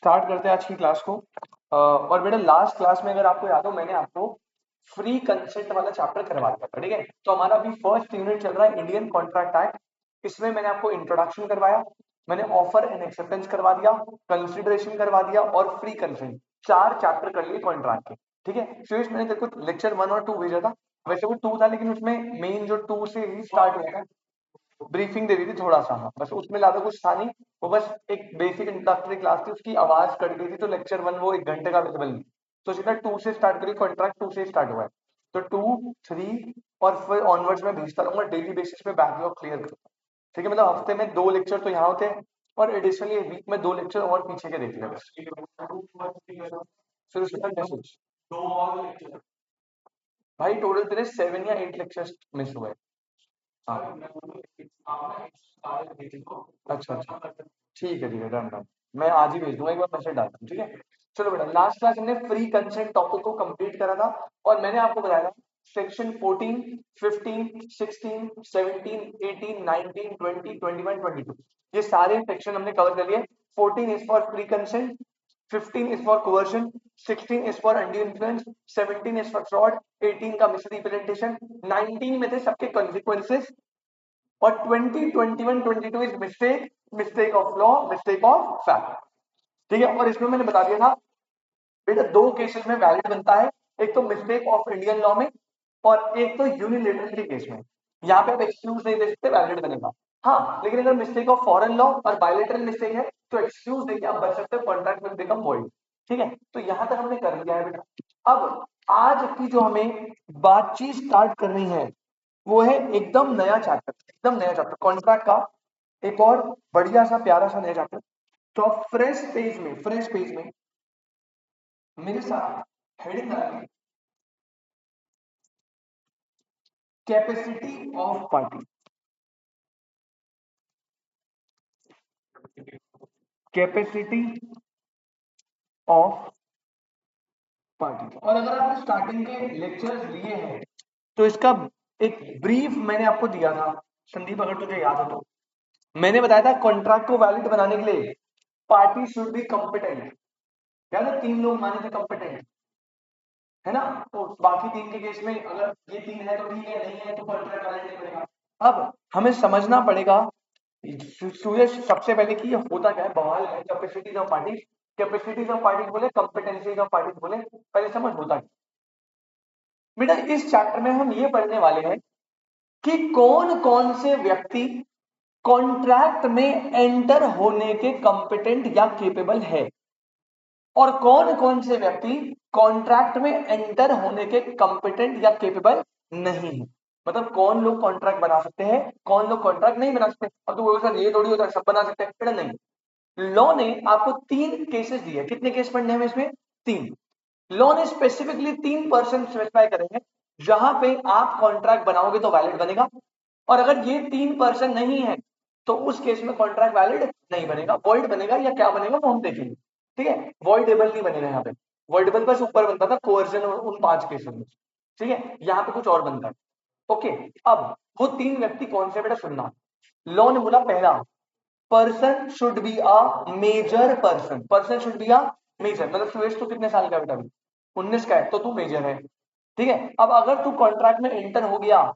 Start करते हैं आज की क्लास को। और बेटा लास्ट क्लास में अगर आपको याद हो मैंने आपको फ्री कंसेंट वाला चैप्टर करवा दिया था, ठीक है। तो हमारा अभी फर्स्ट यूनिट चल रहा है इंडियन कॉन्ट्रैक्ट एक्ट। इसमें मैंने आपको इंट्रोडक्शन करवाया, मैंने ऑफर एंड एक्सेप्टेंस करवा दिया, कंसिडरेशन करवा दिया और फ्री कंसेंट। 4 चैप्टर कर लिए कॉन्ट्रैक्ट के, ठीक है। सुरेश मैंने तेरे को लेक्चर 1 और 2 भेजा था, वैसे वो 2 था लेकिन उसमें मेन जो 2 से ही स्टार्ट हुआ था, ब्रीफिंग दे दी थी थोड़ा सा, हाँ बस उसमें ज्यादा कुछ था नहीं। वो बस एक बेसिक इंट्रोडक्टरी क्लास थी, उसकी आवाज कट गई थी तो लेक्चर 1 वो 1 घंटे का अवेलेबल नहीं। तो सीधा 2 से स्टार्ट करी, कॉन्ट्रैक्ट 2 से स्टार्ट हुआ है। तो 2, 3 और फिर ऑनवर्ड्स में भेजता रहूंगा डेली बेसिस पे, बैकलॉग क्लियर करूंगा, ठीक है। मतलब हफ्ते में 2 लेक्चर तो यहाँ होते हैं और एडिशनली वीक में 2 लेक्चर और पीछे के देख लेंगे, फिर उसके बाद मैसेज। भाई टोटल तेरे 7 या 8 लेक्चर्स मिस हुए। हाँ अच्छा अच्छा, ठीक है डन डन। मैं आज ही भेज दूंगा, एक बार मैसेज डाल दूँ, ठीक है। चलो बेटा लास्ट क्लास हमने फ्री कंसेंट टॉपिक को कंप्लीट करा था और मैंने आपको बताया था सेक्शन 14, 15, 16, 17, 18, 19, 20, 21, 22 ये सारे सेक्शन हमने कवर कर लिए। 14 is for free consent, 15 is for coercion, 16 is for undue influence, 17 is for fraud, 18 का misrepresentation, 19 में थे सबके consequences और 20, 21, 22 is mistake, mistake of law, mistake of fact, ठीक है। और इसमें मैंने बता दिया था बेटा 2 केसेस में वैलिड बनता है, एक तो मिस्टेक ऑफ इंडियन लॉ में और एक तो यूनिलेटरल के केस में। यहाँ पे आप एक्सक्यूज नहीं दे सकते, वैलिड बनेगा। हाँ लेकिन अगर मिस्टेक ऑफ फॉरेन लॉ और बायलैटरल मिस्टेक है तो एक्सक्यूज देके आप बच सकते हो, कॉन्ट्रैक्ट विल बिकम वॉइड, ठीक है। तो यहां तक हमने कर लिया है बेटा। अब आज की जो हमें बातचीत स्टार्ट करनी है वो है एकदम नया चैप्टर, एकदम नया चैप्टर कॉन्ट्रैक्ट का, एक और बढ़िया सा प्यारा सा नया चैप्टर। तो फ्रेश पेज में मेरे साथ हेडिंग लगाइए, capacity of party, capacity of party. और अगर आपने स्टार्टिंग के लेक्चर्स लिए हैं तो इसका एक ब्रीफ मैंने आपको दिया था संदीप, अगर तुझे याद हो तो मैंने बताया था कॉन्ट्रैक्ट को वैलिड बनाने के लिए पार्टी शुड बी कॉम्पिटेंट। याद है 3 लोग माने थे कॉम्पिटेंट, है ना। तो बाकी 3 के केस में अगर ये 3 है तो ठीक है, नहीं है तो कॉन्ट्रैक्ट वैलिड नहीं बनेगा। अब हमें समझना पड़ेगा सूरज सबसे पहले कि ये होता क्या है, बवाल है capacities of party. Capacities of party बोले, कॉम्पिटेंसीज ऑफ पार्टी बोले, पहले समझ होता क्या बेटा। इस चैप्टर में हम ये पढ़ने वाले हैं कि कौन कौन से व्यक्ति कॉन्ट्रैक्ट में एंटर होने के कॉम्पिटेंट या केपेबल है और कौन कौन से व्यक्ति कॉन्ट्रैक्ट में एंटर होने के कॉम्पिटेंट या केपेबल नहीं है। मतलब कौन लोग कॉन्ट्रैक्ट बना सकते हैं, कौन लोग कॉन्ट्रैक्ट नहीं बना सकते। अब तो सर ये थोड़ी होता है सब बना सकते हैं, बेटा नहीं। लॉ ने आपको 3 केसेस दिए, कितने केस पढ़ने हैं इसमें, 3। लॉ ने स्पेसिफिकली 3% स्पेसिफाई करेंगे जहां पे आप कॉन्ट्रैक्ट बनाओगे तो वैलिड बनेगा, और अगर ये 3% नहीं है तो उस केस में कॉन्ट्रैक्ट वैलिड नहीं बनेगा, वॉइड बनेगा, या क्या बनेगा वो हम देखेंगे, ठीक है। वॉइडेबल नहीं बनेगा यहाँ पे, वॉइडेबल बस ऊपर बनता था कोर्जन उन 5 केसेस में, ठीक है। यहाँ पे कुछ और बनता है, ओके। अब वो 3 व्यक्ति कौन से बेटा सुनना। लॉ ने बोला पहला, person should be a major person, person should be a major. मतलब सुरेश तू कितने साल का बेटा, 19 का है तो तू मेजर है, ठीक है। अब अगर तू कॉन्ट्रैक्ट में एंटर हो गया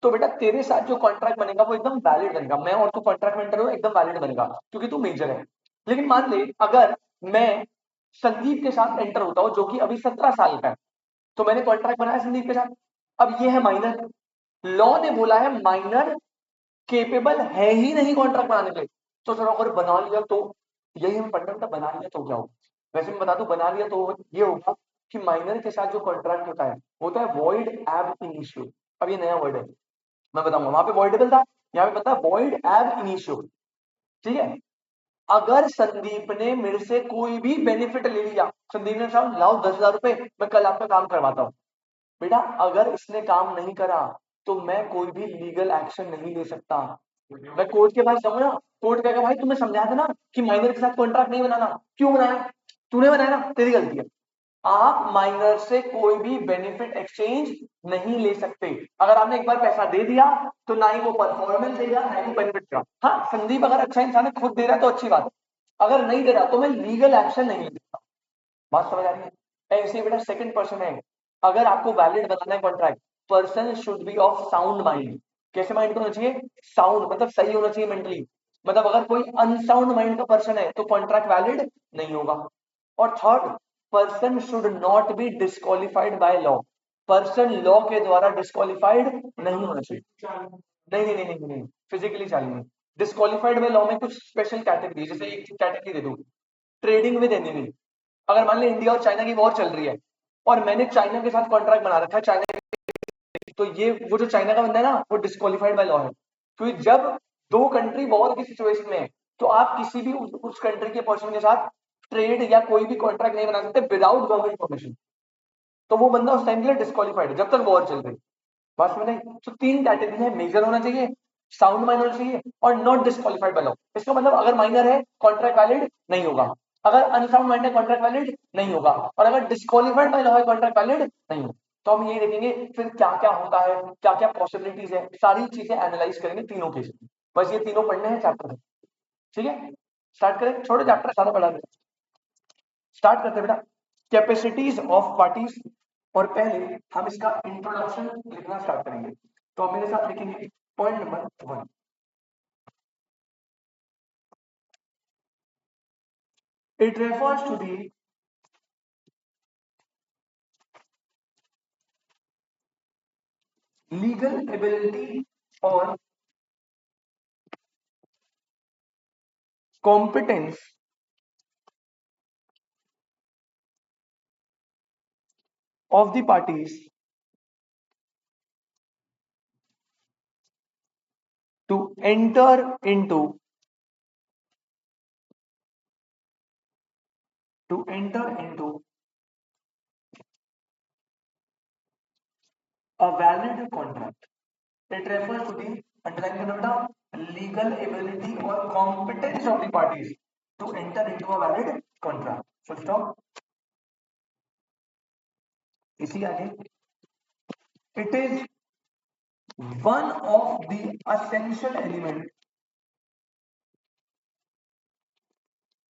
तो बेटा तेरे साथ जो कॉन्ट्रैक्ट बनेगा वो एकदम वैलिड बनेगा, मैं और तू कॉन्ट्रैक्ट में एंटर हो एकदम वैलिड बनेगा क्योंकि तू मेजर है। लेकिन मान ले अगर मैं संदीप के साथ एंटर होता हूं जो कि अभी 17 साल का है, तो मैंने कॉन्ट्रैक्ट बनाया संदीप के साथ, अब ये है माइनर। लॉ ने बोला है माइनर केपेबल है ही नहीं कॉन्ट्रैक्ट बनाने के लिए। तो सर अगर बना लिया तो, यही हम पढ़ने में बना लिया तो क्या होगा। वैसे मैं बता दूं बना लिया तो ये होगा कि माइनर के साथ जो कॉन्ट्रैक्ट होता है वॉइड एब इनिशियो। अब ये नया वर्ड है, मैं बताऊंगा। वहां पे वॉइडेबल था, यहाँ पे पता है वॉइड एब इनिशियो, ठीक है। अगर संदीप ने मेरे से कोई भी बेनिफिट ले लिया, संदीप ने साहब लाओ 10,000 रुपए मैं कल आपका काम करवाता हूं, बेटा अगर इसने काम नहीं करा तो मैं कोई भी लीगल एक्शन नहीं ले सकता। मैं कोर्ट के पास जाऊंगा, कोर्ट कहेगा भाई तुम्हें समझाया था ना कि माइनर के साथ कॉन्ट्रैक्ट नहीं बनाना, क्यों बनाया, तूने बनाया ना, तेरी गलती है। आप माइनर से कोई भी बेनिफिट एक्सचेंज नहीं ले सकते। अगर आपने एक बार पैसा दे दिया तो ना ही वो परफॉर्मेंस देगा ना ही वो बेनिफिट देगा। हाँ संदीप अगर अच्छा इंसान है खुद दे रहा है तो अच्छी बात है, अगर नहीं दे रहा तो मैं लीगल एक्शन नहीं ले सकता। बात समझ आ रही है? ऐसे बेटा सेकंड पर्सन है, अगर आपको वैलिड बनाना है contract, person should be of sound mind. कैसे माइंड होना चाहिए? साउंड मतलब सही होना चाहिए मेंटली। मतलब अगर कोई अनसाउंड माइंड का पर्सन है तो कॉन्ट्रैक्ट वैलिड नहीं होगा। और third, person should not be disqualified by law. Person law के द्वारा डिस्क्वालिफाइड नहीं होना चाहिए। नहीं नहीं नहीं नहीं नहीं, फिजिकली चाहिए। डिस्क्वालिफाइड बाय लॉ में कुछ स्पेशल कैटेगरी, जैसे एक कैटेगरी दे दूं, ट्रेडिंग विद एनिमी। अगर मान ली इंडिया और चाइना की वॉर चल रही है और मैंने चाइना के साथ कॉन्ट्रैक्ट बना रखा है चाइना, तो ये वो जो चाइना का बंदा है ना वो डिस्क्वालिफाइड बाय लॉ है। क्योंकि जब दो कंट्री वॉर की सिचुएशन में है तो आप किसी भी उस कंट्री के पर्सन के साथ ट्रेड या कोई भी कॉन्ट्रैक्ट नहीं बना सकते विदाउट गवर्नमेंट परमिशन। तो वो बंदा उस टाइम के लिए डिस्क्वालिफाइड है जब तक वॉर चल रही है। बस में नहीं, तो तीन कैटेगरी है, मेजर होना चाहिए, साउंड माइनर होना चाहिए और नॉट डिस्क्वालिफाइड बाय लॉ। इसका मतलब अगर माइनर है कॉन्ट्रैक्ट वैलिड नहीं होगा, अगर अनसाउंड माइंड है कॉन्ट्रैक्ट वैलिड नहीं होगा, और अगर डिस्क्वालिफाइड बाय लॉ है कॉन्ट्रैक्ट वैलिड नहीं होगा। तो हम ये देखेंगे फिर क्या क्या होता है, क्या क्या पॉसिबिलिटीज है, सारी चीजें एनालाइज करेंगे तीनों केस में। बस ये तीनों पढ़ने हैं चैप्टर में। ठीक है, स्टार्ट करें, छोटे चैप्टर सारा पढ़ा रहे। स्टार्ट करते हैं बेटा, कैपेसिटीज ऑफ पार्टीज। और पहले हम इसका इंट्रोडक्शन लिखना स्टार्ट करेंगे। तो आप मेरे साथ लिखेंगे point number 1, it refers to the legal ability और competence of the parties to enter into a valid contract. It refers to the underlying conduct, legal ability or competence of the parties to enter into a valid contract. Full stop. इसी आगे, it is one of the essential element.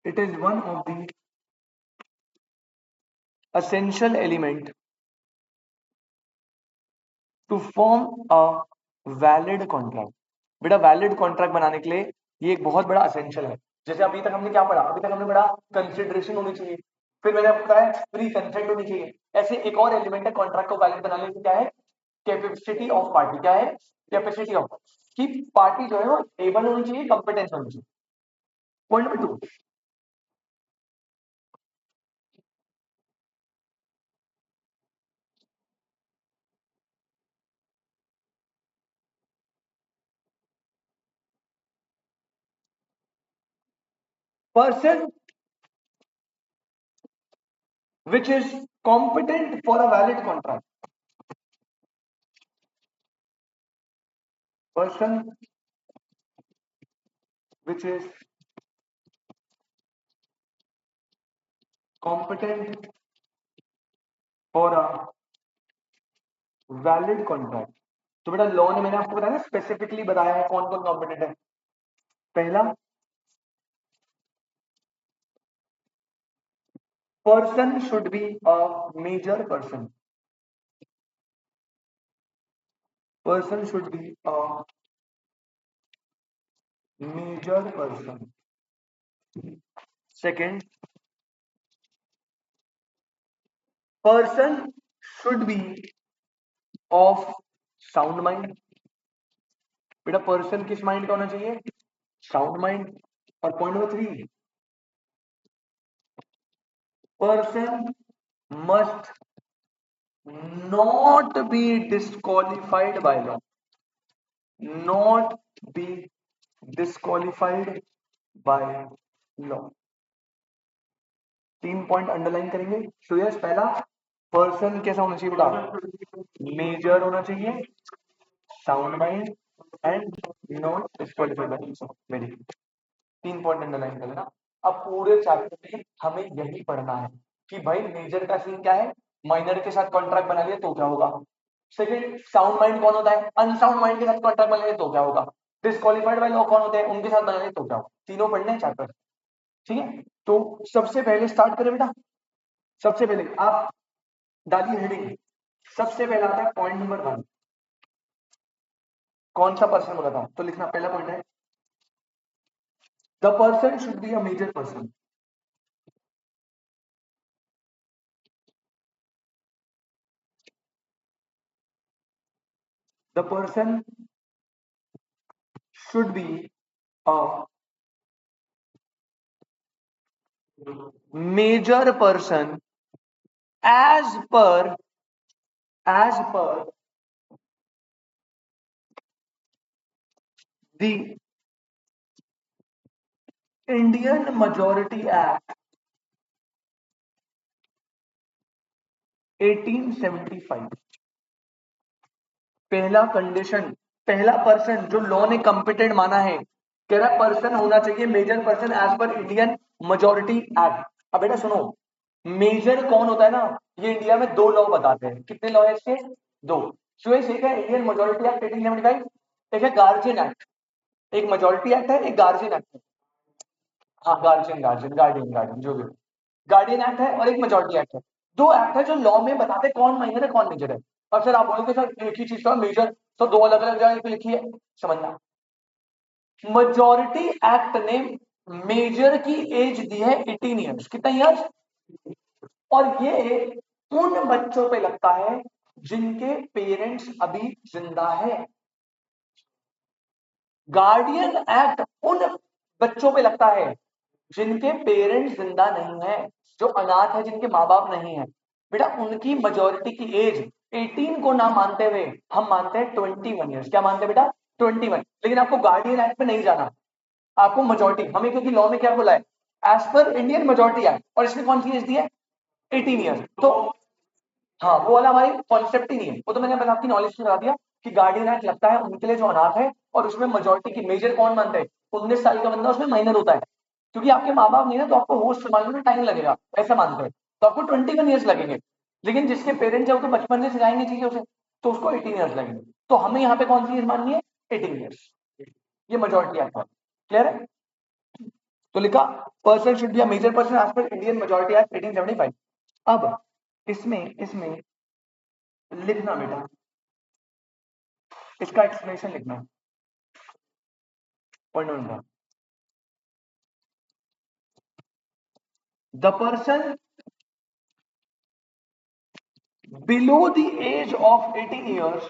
It is one of the essential element to form a valid contract. बेटा valid contract बनाने के लिए ये एक बहुत बड़ा असेंशियल है। जैसे अभी तक हमने क्या पढ़ा, अभी तक हमने पढ़ा कंसिडरेशन होनी चाहिए, फिर मैंने आपको बताया फ्री कंसेंट होनी चाहिए। ऐसे एक और एलिमेंट है कॉन्ट्रैक्ट को वैलिड बनाने के लिए, क्या है? Capacity of party. क्या है? कैपेसिटी ऑफ कि पार्टी जो है वो एबल होनी चाहिए, कंपिटेंस होनी चाहिए। Point number 2, person which is competent for a valid contract. Person which is competent for a valid contract. तो बेटा लॉ ने मैंने आपको बताया ना, स्पेसिफिकली बताया है कौन कौन कॉम्पिटेंट है। पहला, person should be a major person. Person should be a major person. Second, person should be of sound mind. बेटा पर्सन किस माइंड का होना चाहिए? Sound mind. और point number 3, person must not be disqualified by law, not be disqualified by law। तीन point underline करेंगे। So yes, पहला, person कैसा होना चाहिए बेटा? मेजर होना चाहिए, sound mind and not disqualified by law. Very good, तीन पॉइंट अंडरलाइन कर लेना। अब पूरे चैप्टर में हमें यही पढ़ना है कि भाई मेजर का सीन क्या है, माइनर के साथ कॉन्ट्रैक्ट बना लिया तो क्या होगा। सेकंड, साउंड माइंड कौन होता है, अनसाउंड माइंड के साथ कॉन्ट्रैक्ट बना लिया तो क्या होगा। डिस्क्वालिफाइड बाय लॉ कौन होते हैं, उनके साथ बना लिया तो क्या होगा। तीनों पढ़ने हैं चैप्टर। ठीक है, तो सबसे पहले स्टार्ट करें बेटा। सबसे पहले आप डालिए हेडिंग। सबसे पहला आता है पॉइंट नंबर 1। कौन सा पर्सन बोला था, तो लिखना पहला पॉइंट है the person should be a major person. The person should be a major person as per the Indian Majority Act 1875। पहला कंडीशन, पहला पर्सन जो लॉ ने कॉम्पिटेंट माना है, कह रहा पर्सन होना चाहिए major person as per Indian majority act. अब बेटा सुनो, मेजर कौन होता है ना, ये इंडिया में दो लॉ बताते हैं। कितने लॉ है इसके? दो। चॉइस एक है इंडियन मेजोरिटी एक्ट 1875, एक है गार्जियन एक्ट। एक मेजोरिटी एक्ट है, एक गार्जियन एक्ट है। हाँ गार्जियन गार्जियन गार्डियन गार्डियन जो भी, गार्डियन एक्ट है और एक मेजोरिटी एक्ट है। दो एक्ट है जो लॉ में बताते हैं कौन माइनर है कौन मेजर है। अब सर आप बोलोगे सर एक ही चीज का मेजर तो दो अलग अलग जगह पे लिखी है, समझना। मेजोरिटी एक्ट ने मेजर की एज दी है 18 ईयर्स। कितना ईयर्स? और ये उन बच्चों पे लगता है जिनके पेरेंट्स अभी जिंदा है। गार्डियन एक्ट उन बच्चों पे लगता है जिनके पेरेंट्स जिंदा नहीं है, जो अनाथ है, जिनके माँ बाप नहीं है। बेटा उनकी मेजोरिटी की एज 18 को ना मानते हुए हम मानते हैं 21 ईयर्स। क्या मानते हैं बेटा? 21। लेकिन आपको गार्डियन एक्ट में नहीं जाना, आपको मेजोरिटी, हमें क्योंकि लॉ में क्या बोला है, as per Indian majority act, और इसमें कौन सी एज दी है? 18 ईयर्स। तो हाँ वो वाला हमारी कॉन्सेप्ट ही नहीं है, वो तो मैंने पहले आपकी नॉलेज से बता दिया कि गार्डियन एक्ट लगता है उनके लिए जो अनाथ है, और उसमें मेजोरिटी की मेजर कौन मानते हैं? 19 साल का बंदा उसमें माइनर होता है, क्योंकि आपके माँ बाप नहीं है तो आपको होश संभालने में टाइम लगेगा, ऐसा मानते हैं। तो आपको 21 ईयर्स लगेंगे। लेकिन जिसके पेरेंट्स है वो तो बचपन से सिखाएंगे चीजें उसे, तो उसको 18 ईयर्स लगेंगे। तो हमें यहाँ पे कौन सी एज माननी है? 18 ईयर्स। ये मेजोरिटी एक्ट है। क्लियर है? तो लिखा person should be a major person as per Indian majority act 1875। अब इसमें इसमें लिखना बेटा, इसका एक्सप्लेनेशन लिखना। Point number, the person below the age of 18 years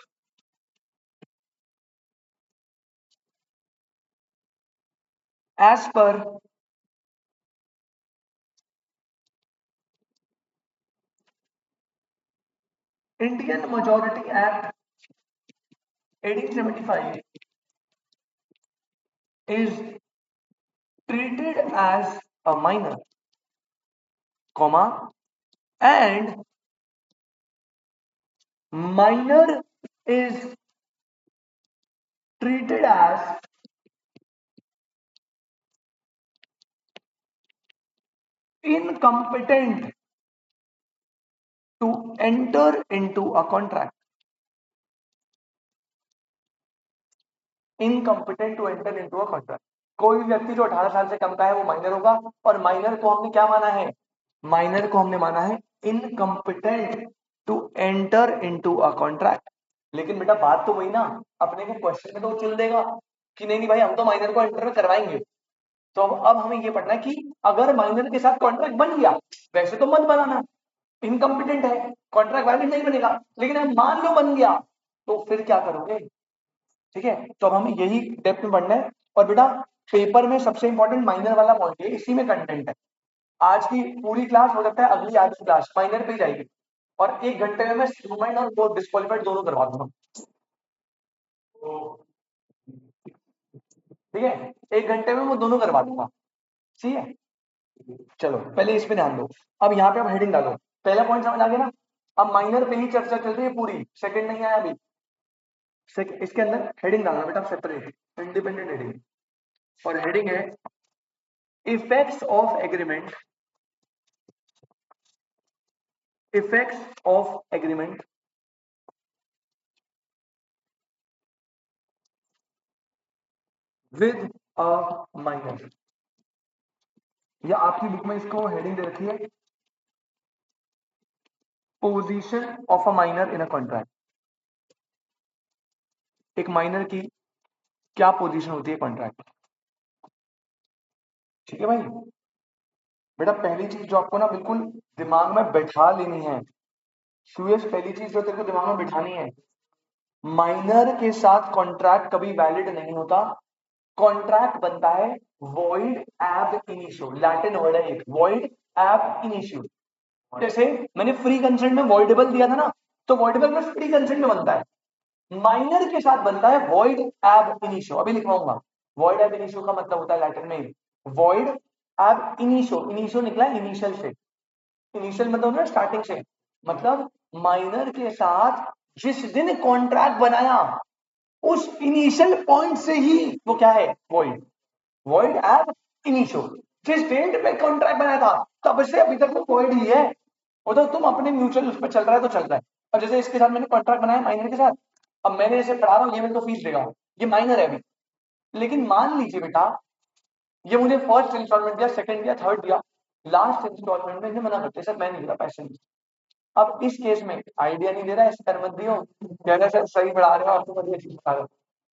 as per Indian majority act 1875 is treated as a minor, comma, and minor is treated as incompetent to enter into a contract. Incompetent to enter into a contract. कोई भी व्यक्ति जो 18 साल से कम का है वो minor होगा, और माइनर को हमने क्या माना है? माइनर को हमने माना है incompetent to enter into a contract. लेकिन बेटा बात तो वही ना, अपने को क्वेश्चन में तो चल देगा कि नहीं नहीं भाई हम तो माइनर को एंटर करवाएंगे। तो अब हमें ये पढ़ना है कि अगर माइनर के साथ कॉन्ट्रैक्ट बन गया, वैसे तो मत बनाना, इनकम्पिटेंट है, कॉन्ट्रैक्ट वैलिड नहीं बनेगा, लेकिन अब मान लो बन गया तो फिर क्या करोगे? ठीक है, तो अब हमें यही डेप्थ में पढ़ना है। और बेटा पेपर में सबसे इंपॉर्टेंट माइनर वाला पॉइंट है, इसी में कंटेंट है। आज की पूरी क्लास हो सकता है अगली आज की क्लास माइनर पे ही जाएगी, और 1 घंटे में मैं स्टूडेंट और वो डिस्क्वालीफाइड दोनों करवा दूंगा। ठीक है, 1 घंटे में वो दोनों करवा दूंगा। ठीक है, चलो पहले इस पे ध्यान दो। अब यहाँ पे आप हेडिंग डालो। पहला पॉइंट समझ आ गया ना? अब माइनर पे ही चर्चा चल रही है पूरी, सेकंड नहीं आया अभी। इसके अंदर हेडिंग डालना बेटा, सेपरेट इंडिपेंडेंट हेडिंग, और हेडिंग है effects of agreement, effects of agreement with a minor. या आपकी बुक में इसको हेडिंग दे रखी है position of a minor in a contract. एक माइनर की क्या पोजीशन होती है कॉन्ट्रैक्ट। ठीक है भाई। बेटा पहली चीज जो आपको ना बिल्कुल दिमाग में बैठा लेनी है, सुयश पहली चीज जो तेरे को दिमाग में बिठानी है, माइनर के साथ कॉन्ट्रैक्ट कभी वैलिड नहीं होता। कॉन्ट्रैक्ट बनता है वॉइड एब इनिशियो, लैटिन वर्ड है एक, वॉइड एब इनिशियो। जैसे मैंने फ्री कंसेंट में वॉइडेबल दिया था ना, तो वॉइडेबल में फ्री कंसेंट में बनता है, माइनर के साथ बनता है वॉइड एब इनिशियो। अभी लिखवाऊंगा। वॉइड एब इनिशियो का मतलब होता है लैटिन में वॉइड एब इनिशियो, इनिशियो निकला इनिशियल से, इनिशियल मतलब ना स्टार्टिंग से, मतलब माइनर के साथ जिस दिन कॉन्ट्रैक्ट बनाया उस इनिशियल पॉइंट से ही वो क्या है, वॉइड। वॉइड एब इनिशियो, जिस डेट पे कॉन्ट्रैक्ट बनाया था तब से अभी तक वो वॉइड ही है। वो तो तुम अपने म्यूचुअल उस पर चल रहा है तो चल रहा है। और जैसे इसके साथ मैंने कॉन्ट्रैक्ट बनाया माइनर के साथ, अब मैंने इसे पढ़ा रहा हूँ, ये मेरे को फीस देगा, ये माइनर है अभी। लेकिन मान लीजिए बेटा ये मुझे फर्स्ट इंस्टॉलमेंट दिया, सेकंड दिया, थर्ड दिया, लास्ट इंस्टॉलमेंट में इन्हें मना करते सर मैं नहीं दे रहा पैसे नहीं। अब इस केस में आइडिया नहीं दे रहा है, सर मत दियो, कह रहे सर सही पढ़ा रहे हो, आपको बढ़िया चीज पढ़ा रहे हो।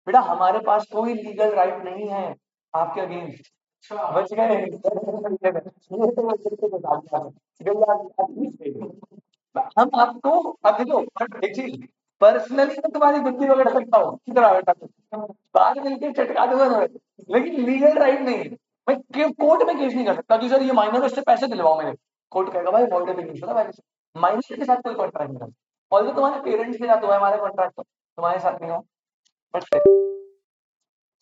बेटा हमारे पास कोई लीगल राइट नहीं है आपके अगेंस्ट। बच गए। हम आपको, अब देखो एक चीज, पर्सनली मैं तुम्हारी गुत्ती वगैरह सकता हूँ कितना बेटा, बाद में मिलकर चटका दूंगा तुम्हें, लेकिन लीगल राइट नहीं है। मैं कोर्ट में केस नहीं कर सकता कि सर ये माइनर उससे पैसे दिलवाओ मैंने। कोर्ट कहेगा भाई वॉइड नहीं था भाई, माइनर के साथ कोई कॉन्ट्रैक्ट नहीं था, और तुम्हारे पेरेंट्स के साथ हुआ है हमारे कॉन्ट्रैक्ट, तो तुम्हारे साथ नहीं हुआ। बट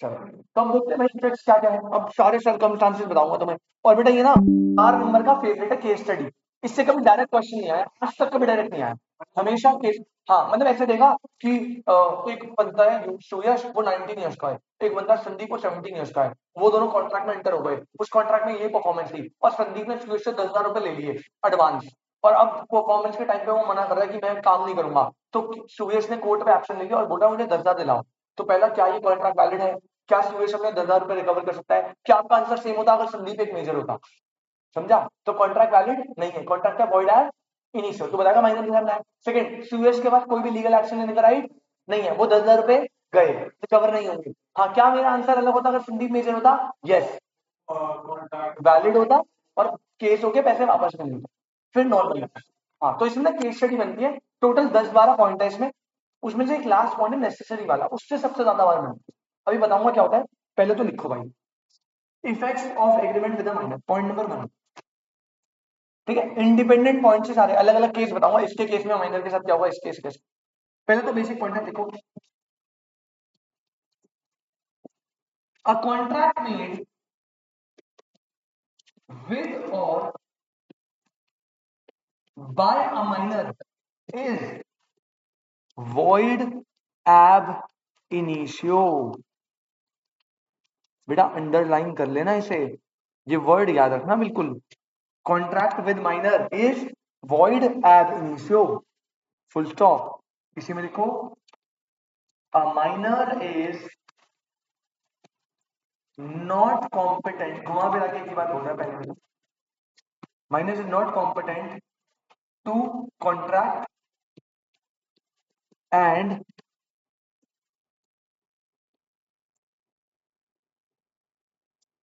चलो तो हम देखते हैं भाई इफेक्ट्स क्या क्या है, अब सारे सर्कमस्टांसेस बताऊंगा तुम्हें। और बेटा ये ना 4 नंबर का फेवरेट है केस स्टडी, इससे कभी डायरेक्ट क्वेश्चन नहीं आया आज तक, कभी डायरेक्ट नहीं आया, हमेशा केस। हाँ मतलब ऐसे देगा कि एक बंदा है सुयश, वो 19 ईयर्स का है, एक बंदा संदीप वो 17 ईयर्स का है, वो दोनों कॉन्ट्रैक्ट में एंटर हो गए, उस कॉन्ट्रैक्ट में ये परफॉर्मेंस थी और संदीप ने सुयश से 10,000 रुपए ले लिए एडवांस, और अब परफॉर्मेंस के टाइम पे वो मना कर रहा है कि मैं काम नहीं करूंगा, तो सुयश ने कोर्ट पे एक्शन लिया और बोला मुझे 10,000 दिलाओ। तो पहला क्या ये कॉन्ट्रैक्ट वैलिड है, क्या सुरेश अपने 10,000 रुपए रिकवर कर सकता है, क्या आपका आंसर सेम होता अगर संदीप एक मेजर होता। समझा, तो कॉन्ट्रैक्ट वैलिड नहीं है, कॉन्ट्रैक्ट का वॉइड है इनिशियल, तो बताएगा माइनर निकालना है। सेकंड, सुरेश के पास कोई भी लीगल एक्शन लेने का राइट नहीं है, वो 10,000 रुपए गए रिकवर नहीं होंगे। हाँ क्या मेरा आंसर अलग होता अगर संदीप मेजर होता, यस वैलिड होता और केस होके पैसे वापस मिल जाते, फिर नॉर्मल। हाँ तो इसमें ना केस स्टडी बनती है, टोटल 10-12 पॉइंट है इसमें, उसमें से एक लास्ट पॉइंट है नेसेसरी वाला, उससे सबसे ज्यादा बार मिलती है। अभी बताऊंगा क्या होता है, पहले तो लिखो भाई effects of agreement with a minor, point number 1। ठीक है, इंडिपेंडेंट पॉइंट से सारे अलग अलग केस बताऊंगा, इसके केस में माइनर के साथ क्या हुआ, इसके केस के साथ। पहले तो बेसिक पॉइंट है, देखो अ कॉन्ट्रैक्ट मेड विद और by a minor is void ab initio। बेटा अंडरलाइन कर लेना इसे, ये वर्ड याद रखना बिल्कुल, contract with minor is void ab initio, full stop. इसी में लिखो a minor is not competent, घुमा फिरा के की बात हो रहा है पहले में, minor is not competent to contract and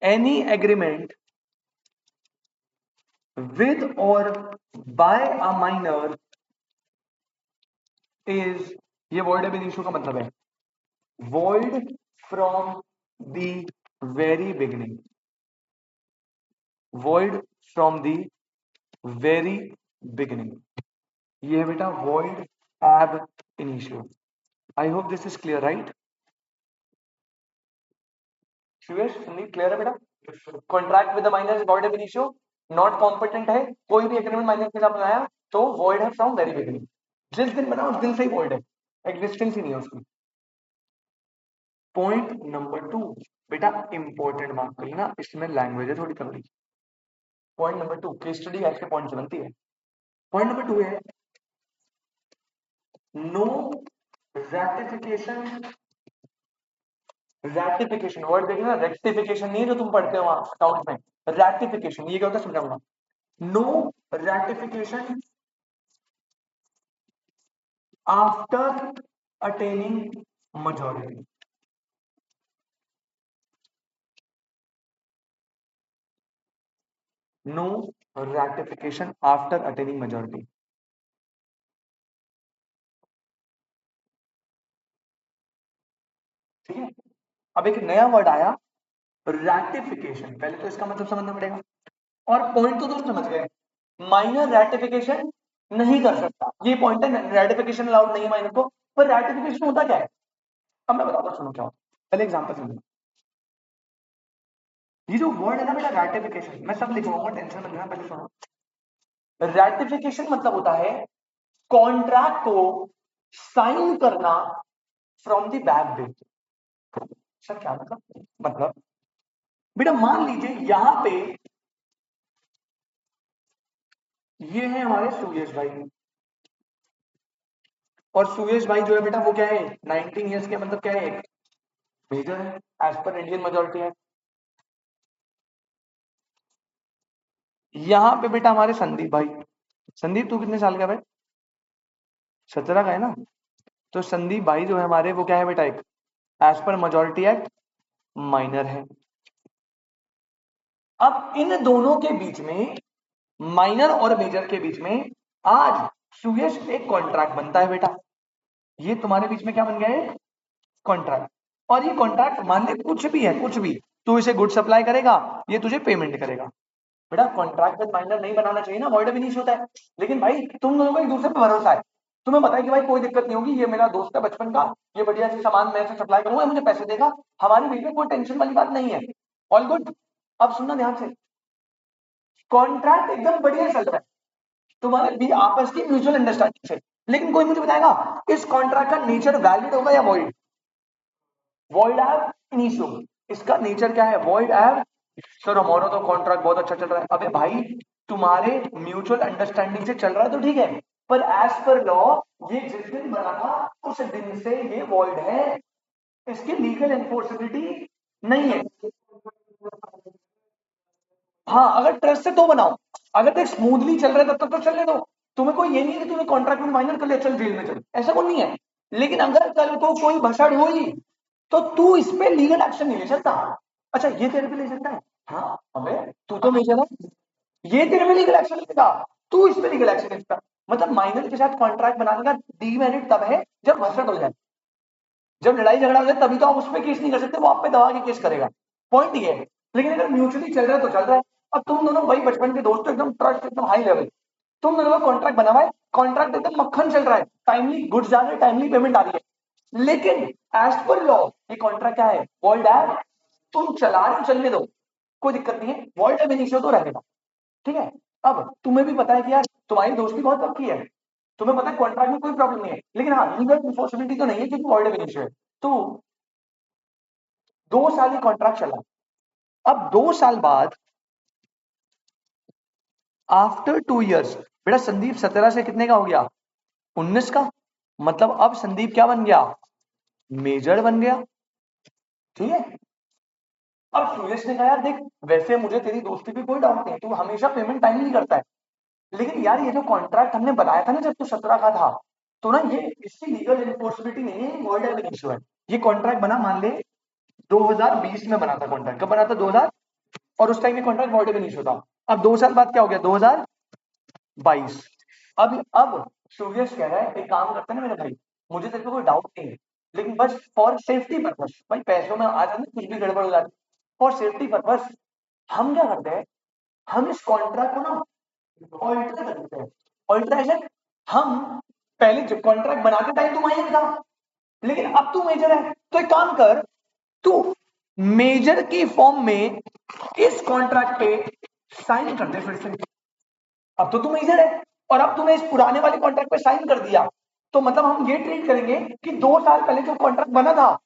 any agreement with or by a minor is, ये void ab initio का मतलब है void from the very beginning, void from the very beginning, ये है बेटा void ab initio। I hope this is clear, right? Suresh Sandeep clear है बेटा, contract with the minor is void ab initio, not competent है, कोई भी एग्रीमेंट माइनर के साथ बनाया तो void है फ्रॉम वेरी बिगिनिंग, जिस दिन बना उस दिन से ही void है, एग्जिस्टेंस ही नहीं है उसकी। पॉइंट नंबर 2 बेटा इंपॉर्टेंट मार्क कर लेना, इसमें लैंग्वेज है थोड़ी तगड़ी। पॉइंट नंबर 2 केस स्टडी ऐसे पॉइंट से बनती है। पॉइंट नंबर 2 है नो रैटिफिकेशन रैटिफिकेशन वर्ड देखना, रेक्टिफिकेशन नहीं है जो तुम पढ़ते हो वहां अकाउंट में, रैटिफिकेशन ये क्या होता है समझाऊंगा। No ratification after attaining majority. No ratification after attaining majority. ठीक है, अब एक नया वर्ड आया रैटिफिकेशन, पहले तो इसका मतलब समझना पड़ेगा। और पॉइंट तो तुम समझ गए, माइनर रैटिफिकेशन नहीं कर सकता, ये पॉइंट है, रैटिफिकेशन अलाउड नहीं है माइनर को। पर रैटिफिकेशन होता क्या है, अब मैं बताता हूं, सुनो क्या होता है, पहले एग्जांपल समझो। ये जो वर्ड है ना बेटा रैटिफिकेशन, मैं सब लिखवाऊंगा, टेंशन मत लेना, पहले सुनो। रैटिफिकेशन मतलब होता है कॉन्ट्रैक्ट को साइन करना from the back date. Sir क्या मतलब बेटा मान लीजिए यहां पे ये है हमारे सुयश भाई, और सुयश भाई जो है बेटा वो क्या है 19 ईयर्स के, मतलब क्या है मेजर है एज पर इंडियन मेजोरिटी है। यहां पे बेटा हमारे संदीप भाई, संदीप तू कितने साल का भाई, 17 का है ना, तो संदीप भाई जो है हमारे वो क्या है बेटा एक as per majority act minor है। अब इन दोनों के बीच में, माइनर और मेजर के बीच में आज सुयश एक कॉन्ट्रैक्ट बनता है बेटा, ये तुम्हारे बीच में क्या बन गया है कॉन्ट्रैक्ट। और ये कॉन्ट्रैक्ट मान ले कुछ भी है, कुछ भी, तू इसे गुड सप्लाई करेगा, ये तुझे पेमेंट करेगा। बेटा कॉन्ट्रैक्ट विद माइनर नहीं बनाना चाहिए ना, वर्ड भी नहीं होता है, लेकिन भाई तुम दोनों को एक दूसरे पे भरोसा है, तुम्हें पता है कि भाई कोई दिक्कत नहीं होगी, ये मेरा दोस्त है बचपन का, ये बढ़िया से सामान मैं सप्लाई करूंगा, मुझे पैसे देगा, हमारे बीच में कोई टेंशन वाली बात नहीं है, ऑल गुड। अब सुनना ध्यान से, कॉन्ट्रैक्ट एकदम बढ़िया चल रहा है तुम्हारे भी आपस की म्यूचुअल अंडरस्टैंडिंग से, लेकिन कोई मुझे बताएगा इस कॉन्ट्रैक्ट का नेचर वैलिड होगा या वॉइड, वॉइड एब इनिशियो, इसका नेचर क्या है वॉइड एब। सर हमारा तो कॉन्ट्रैक्ट बहुत अच्छा चल रहा है, अबे भाई तुम्हारे म्यूचुअल अंडरस्टैंडिंग से चल रहा है तो ठीक है, पर एज पर लॉ ये जिस दिन बना था उस दिन से ये वॉइड है, इसकी लीगल एनफोर्सिबिलिटी नहीं है। हाँ अगर ट्रस्ट से तो बनाओ, अगर तक स्मूथली चल रहा है तब तक तो चलने दो, तुम्हें कोई ये नहीं है कि तूने कॉन्ट्रैक्ट में माइनर कर लिया चल जेल में चल, ऐसा कोई नहीं है। लेकिन अगर कल को कोई भसड़ हुई तो तू इस पे लीगल एक्शन नहीं ले सकता। अच्छा ये तेरे पे ले सकता है, हाँ अबे तू तो मेजर है, ये तेरे पे लीगल एक्शन लेगा, तू इस पे लीगल एक्शन लेगा। मतलब माइनर के साथ कॉन्ट्रैक्ट बनाने का डीमेरिट तब है जब भसड़ हो जाए, जब लड़ाई झगड़ा हो जाए तभी तो आप उस पर केस नहीं कर सकते, वो आप पे दबा के केस करेगा, पॉइंट ये है। लेकिन अगर म्यूचुअली चल रहा है तो चल रहा है। अब तुम दोनों भाई बचपन के दोस्त हो, एकदम ट्रस्ट एकदम हाई लेवल, तुम दोनों का कॉन्ट्रैक्ट बना हुआ है, कॉन्ट्रैक्ट एकदम मक्खन चल रहा है, टाइमली गुड्स जा रहे हैं, टाइमली पेमेंट आ रही है, लेकिन एज पर लॉ ये कॉन्ट्रैक्ट क्या है वॉइड है, तुम चला रहे हो चलने दो, कोई दिक्कत नहीं है, वॉइड है इनिशियो तो रहेगा, ठीक है। अब तुम्हें भी पता है कि यार तुम्हारी दोस्ती बहुत पक्की है, तुम्हें पता है कॉन्ट्रैक्ट में कोई प्रॉब्लम नहीं है, लेकिन हाँ लीगल इन्फोर्सिबिलिटी तो नहीं है क्योंकि वॉइड है इनिशियो है। तो 2 साल ही कॉन्ट्रैक्ट चला, अब 2 साल बाद आफ्टर 2 इयर्स बेटा संदीप 17 से कितने का हो गया 19 का, मतलब अब संदीप क्या बन गया मेजर बन गया, ठीक है। अब सुरेश ने कहा यार देख वैसे मुझे तेरी दोस्ती पे कोई डाउट नहीं, तू हमेशा पेमेंट टाइमली करता है, लेकिन यार ये जो कॉन्ट्रैक्ट हमने बनाया था ना जब तू 17 का था, तो ना ये इसकी लीगल इन्फोर्सिबिलिटी नहीं है, वर्ल्ड एव इशू है। ये कॉन्ट्रैक्ट बना मान ले 2020 में बना था, कॉन्ट्रैक्ट कब बना था 2000, और उस टाइम ये कॉन्ट्रैक्ट वर्ल्ड एव इशू था। अब 2 साल बाद क्या हो गया 2022। अब सूर्यश कह रहा है एक काम करते हैं ना मेरे भाई, मुझे तेरे पे कोई डाउट नहीं है, लेकिन बस फॉर सेफ्टी पर्पस, भाई पैसों में आ जाते कुछ भी गड़बड़ हो जाती, फॉर सेफ्टी पर्पस हम क्या करते हैं, हम इस कॉन्ट्रैक्ट को ना ऑल्टर कर देते हैं। ऑल्टरेशन, हम पहले जब कॉन्ट्रैक्ट बनाते टाइम तू वहीं था, लेकिन अब तू मेजर है, तो एक काम कर, तू मेजर की फॉर्म में इस कॉन्ट्रैक्ट पे साइन कर दे फिर से। अब तो तू मेजर है और अब तूने इस पुराने वाले कॉन्ट्रैक्ट पे साइन कर दिया, तो मतलब हम ये ट्रीट करेंगे कि 2 साल पहले जो कॉन्ट्रैक्ट बना था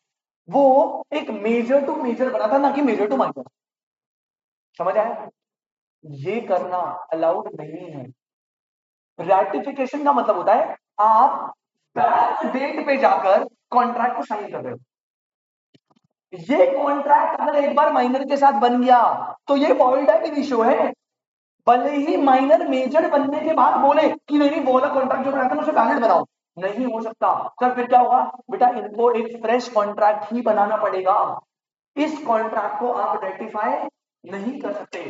वो एक मेजर टू मेजर बना था, ना कि मेजर टू माइनर। समझ आया, ये करना अलाउड नहीं है। रैटिफिकेशन का मतलब होता है आप बैक डेट पे जाकर कॉन्ट्रैक्ट को साइन कर रहे हो, ये कॉन्ट्रैक्ट अगर एक बार माइनर के साथ बन गया तो ये वॉइड एब इनिशियो है। भले ही माइनर मेजर बनने के बाद बोले कि नहीं नहीं वो वाला कॉन्ट्रैक्ट जो बनाया था उसे वैलिड बनाओ, नहीं हो सकता सर। फिर क्या होगा बेटा, इनको एक फ्रेश कॉन्ट्रैक्ट ही बनाना पड़ेगा। इस कॉन्ट्रैक्ट को आप रेटिफाई नहीं कर सकते।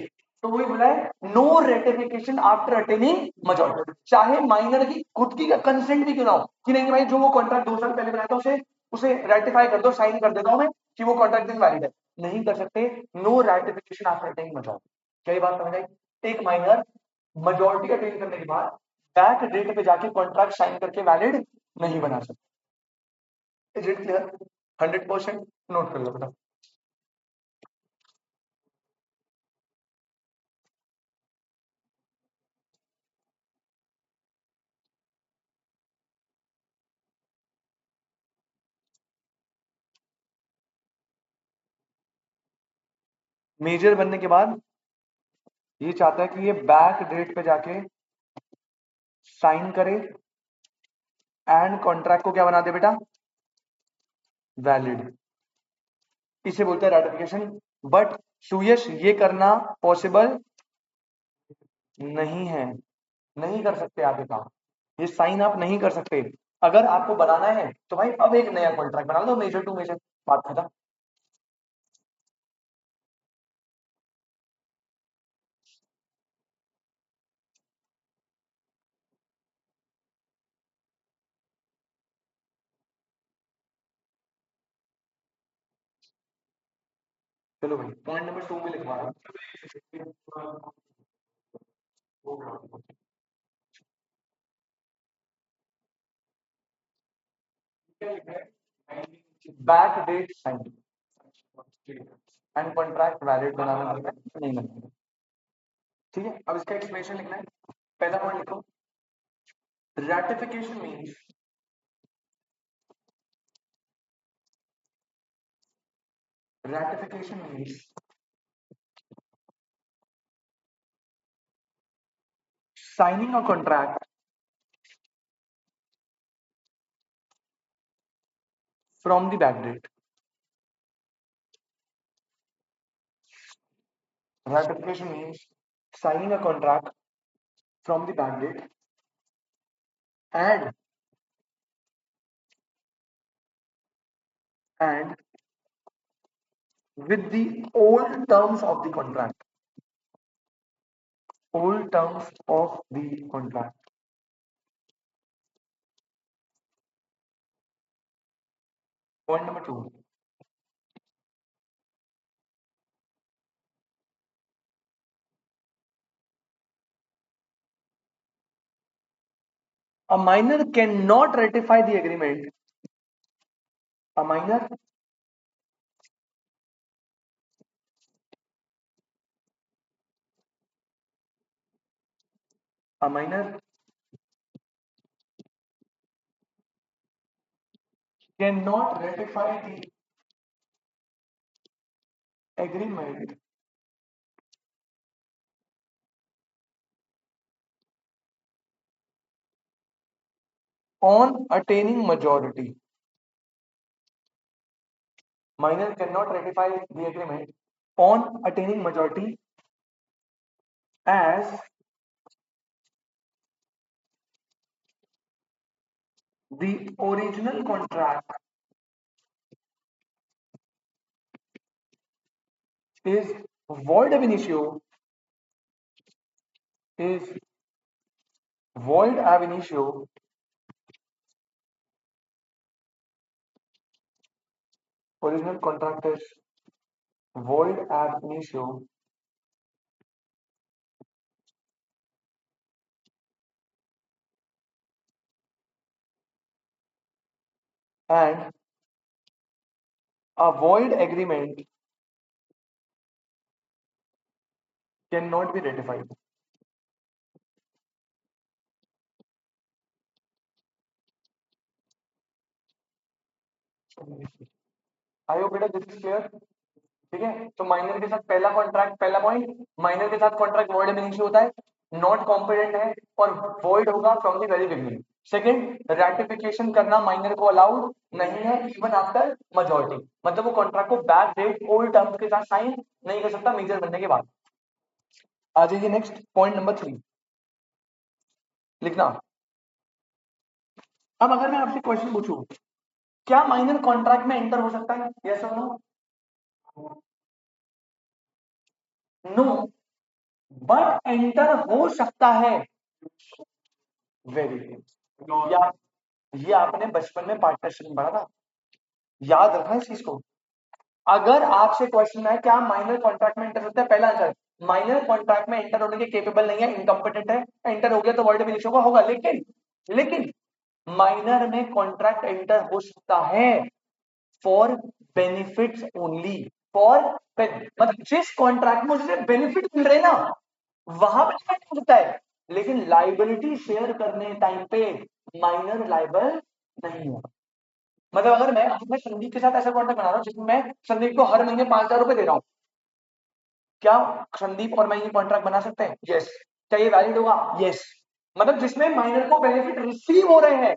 तो वही बोला है, no ratification after attaining majority, चाहे माइनर की खुद की कंसेंट भी क्यों ना हो कि नहीं भाई जो वो कॉन्ट्रैक्ट 2 साल पहले बनाया था उसे उसे रेटिफाई कर दो, साइन कर देता हूं मैं कि वो कॉन्ट्रैक्ट वैलिड है। नहीं कर सकते। No ratification after attaining majority. क्या बात समझ आई? एक माइनर मेजॉरिटी अटेन करने के बाद बैक डेट पे जाके कॉन्ट्रैक्ट साइन करके वैलिड नहीं बना सकते। Is it clear? 100% नोट कर लो बेटा। मेजर बनने के बाद ये चाहता है कि ये बैक डेट पे जाके साइन करे एंड कॉन्ट्रैक्ट को क्या बना दे बेटा, वैलिड। इसे बोलते हैं रेटिफिकेशन। बट सुयश ये करना पॉसिबल नहीं है, नहीं कर सकते आप ये काम, ये साइन आप नहीं कर सकते। अगर आपको बनाना है तो भाई अब एक नया कॉन्ट्रैक्ट बना दो, मेजर टू मेजर, बात खत्म। चलो भाई पॉइंट नंबर 2 में लिखवा रहा हूँ। Back date sign and contract valid बनाना पड़ेगा, नहीं बनता। ठीक है, अब इसका एक्सप्लेनेशन लिखना है। पहला पॉइंट लिखो, ratification means ratification means signing a contract from the back date. Ratification means signing a contract from the back date and and with the old terms of the contract. Old terms of the contract. Point number 2. A minor cannot ratify the agreement. A minor a minor cannot ratify the agreement on attaining majority. Minor cannot ratify the agreement on attaining majority as the original contract is void ab initio, is void ab initio original contract is void ab initio and a void agreement cannot be ratified. I hope बेटा this is clear. ठीक है, तो minor के साथ पहला contract, पहला point, minor के साथ कॉन्ट्रैक्ट वॉइड ab initio होता है, नॉट कॉम्पिटेंट है और वॉइड होगा from the very beginning. Second, ratification करना माइनर को अलाउड नहीं है इवन आफ्टर मेजॉरिटी, मतलब वो कॉन्ट्रैक्ट को बैक डेट ओल्ड टर्म्स के साथ साइन नहीं कर सकता मेजर बनने के बाद। आ जाइए नेक्स्ट पॉइंट नंबर 3 लिखना। अब अगर मैं आपसे क्वेश्चन पूछूं, क्या माइनर कॉन्ट्रैक्ट में एंटर हो सकता है, यस और नो? नो, बट एंटर हो सकता है। Very good. या ये आपने बचपन में पार्टनरशिप में पढ़ा था, याद रखना इस चीज को। अगर आपसे क्वेश्चन है क्या माइनर कॉन्ट्रैक्ट में एंटर होता है, पहला आंसर माइनर कॉन्ट्रैक्ट में एंटर होने के केपेबल नहीं है, इनकम्पिटेंट है। एंटर हो गया तो वर्ड में लिखोगा होगा, लेकिन माइनर में कॉन्ट्रैक्ट एंटर हो सकता है फॉर बेनिफिट्स ओनली। फॉर मतलब जिस कॉन्ट्रैक्ट में उसे बेनिफिट मिल रहे ना वहां पे एंटर हो सकता है, लेकिन लाइबिलिटी शेयर करने टाइम पे माइनर लाइबल नहीं होगा। मतलब अगर मैं संदीप के साथ ऐसा कॉन्ट्रैक्ट बना रहा हूँ जिसमें मैं संदीप को हर महीने 5,000 रुपए दे रहा हूँ, क्या संदीप और मैं ये कॉन्ट्रैक्ट बना सकते हैं? यस। क्या ये वैलिड होगा? यस। मतलब जिसमें माइनर को बेनिफिट रिसीव हो रहे हैं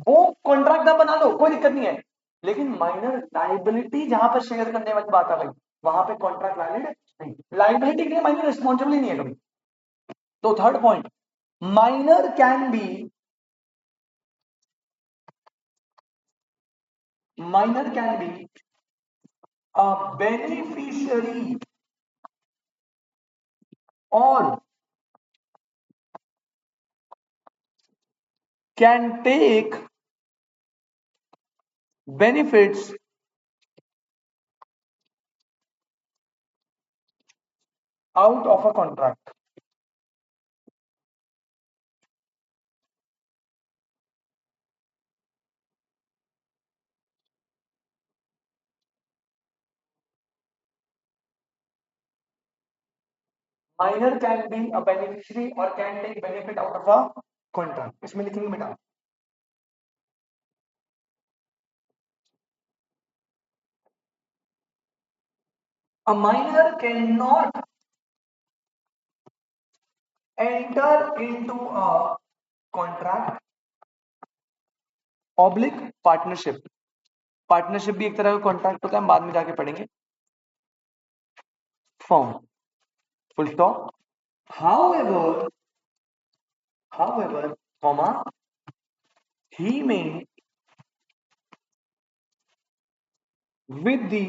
वो कॉन्ट्रैक्ट ना बना लो, कोई दिक्कत नहीं है, लेकिन माइनर लाइबिलिटी जहां पर शेयर करने वाली बात आ गई वहां पे कॉन्ट्रैक्ट वैलिड नहीं। लाइबिलिटी के लिए माइनर रिस्पॉन्सिबल नहीं है कभी। तो third point, minor can be a beneficiary और can take benefits out of a contract. Minor can be a beneficiary or can take benefit out of a contract. इसमें लिखेंगे बेटा, a minor cannot enter into a contract oblique partnership. Partnership भी एक तरह का contract होता है, हम बाद में जाके पढ़ेंगे। Form full stop. However, comma, he may with the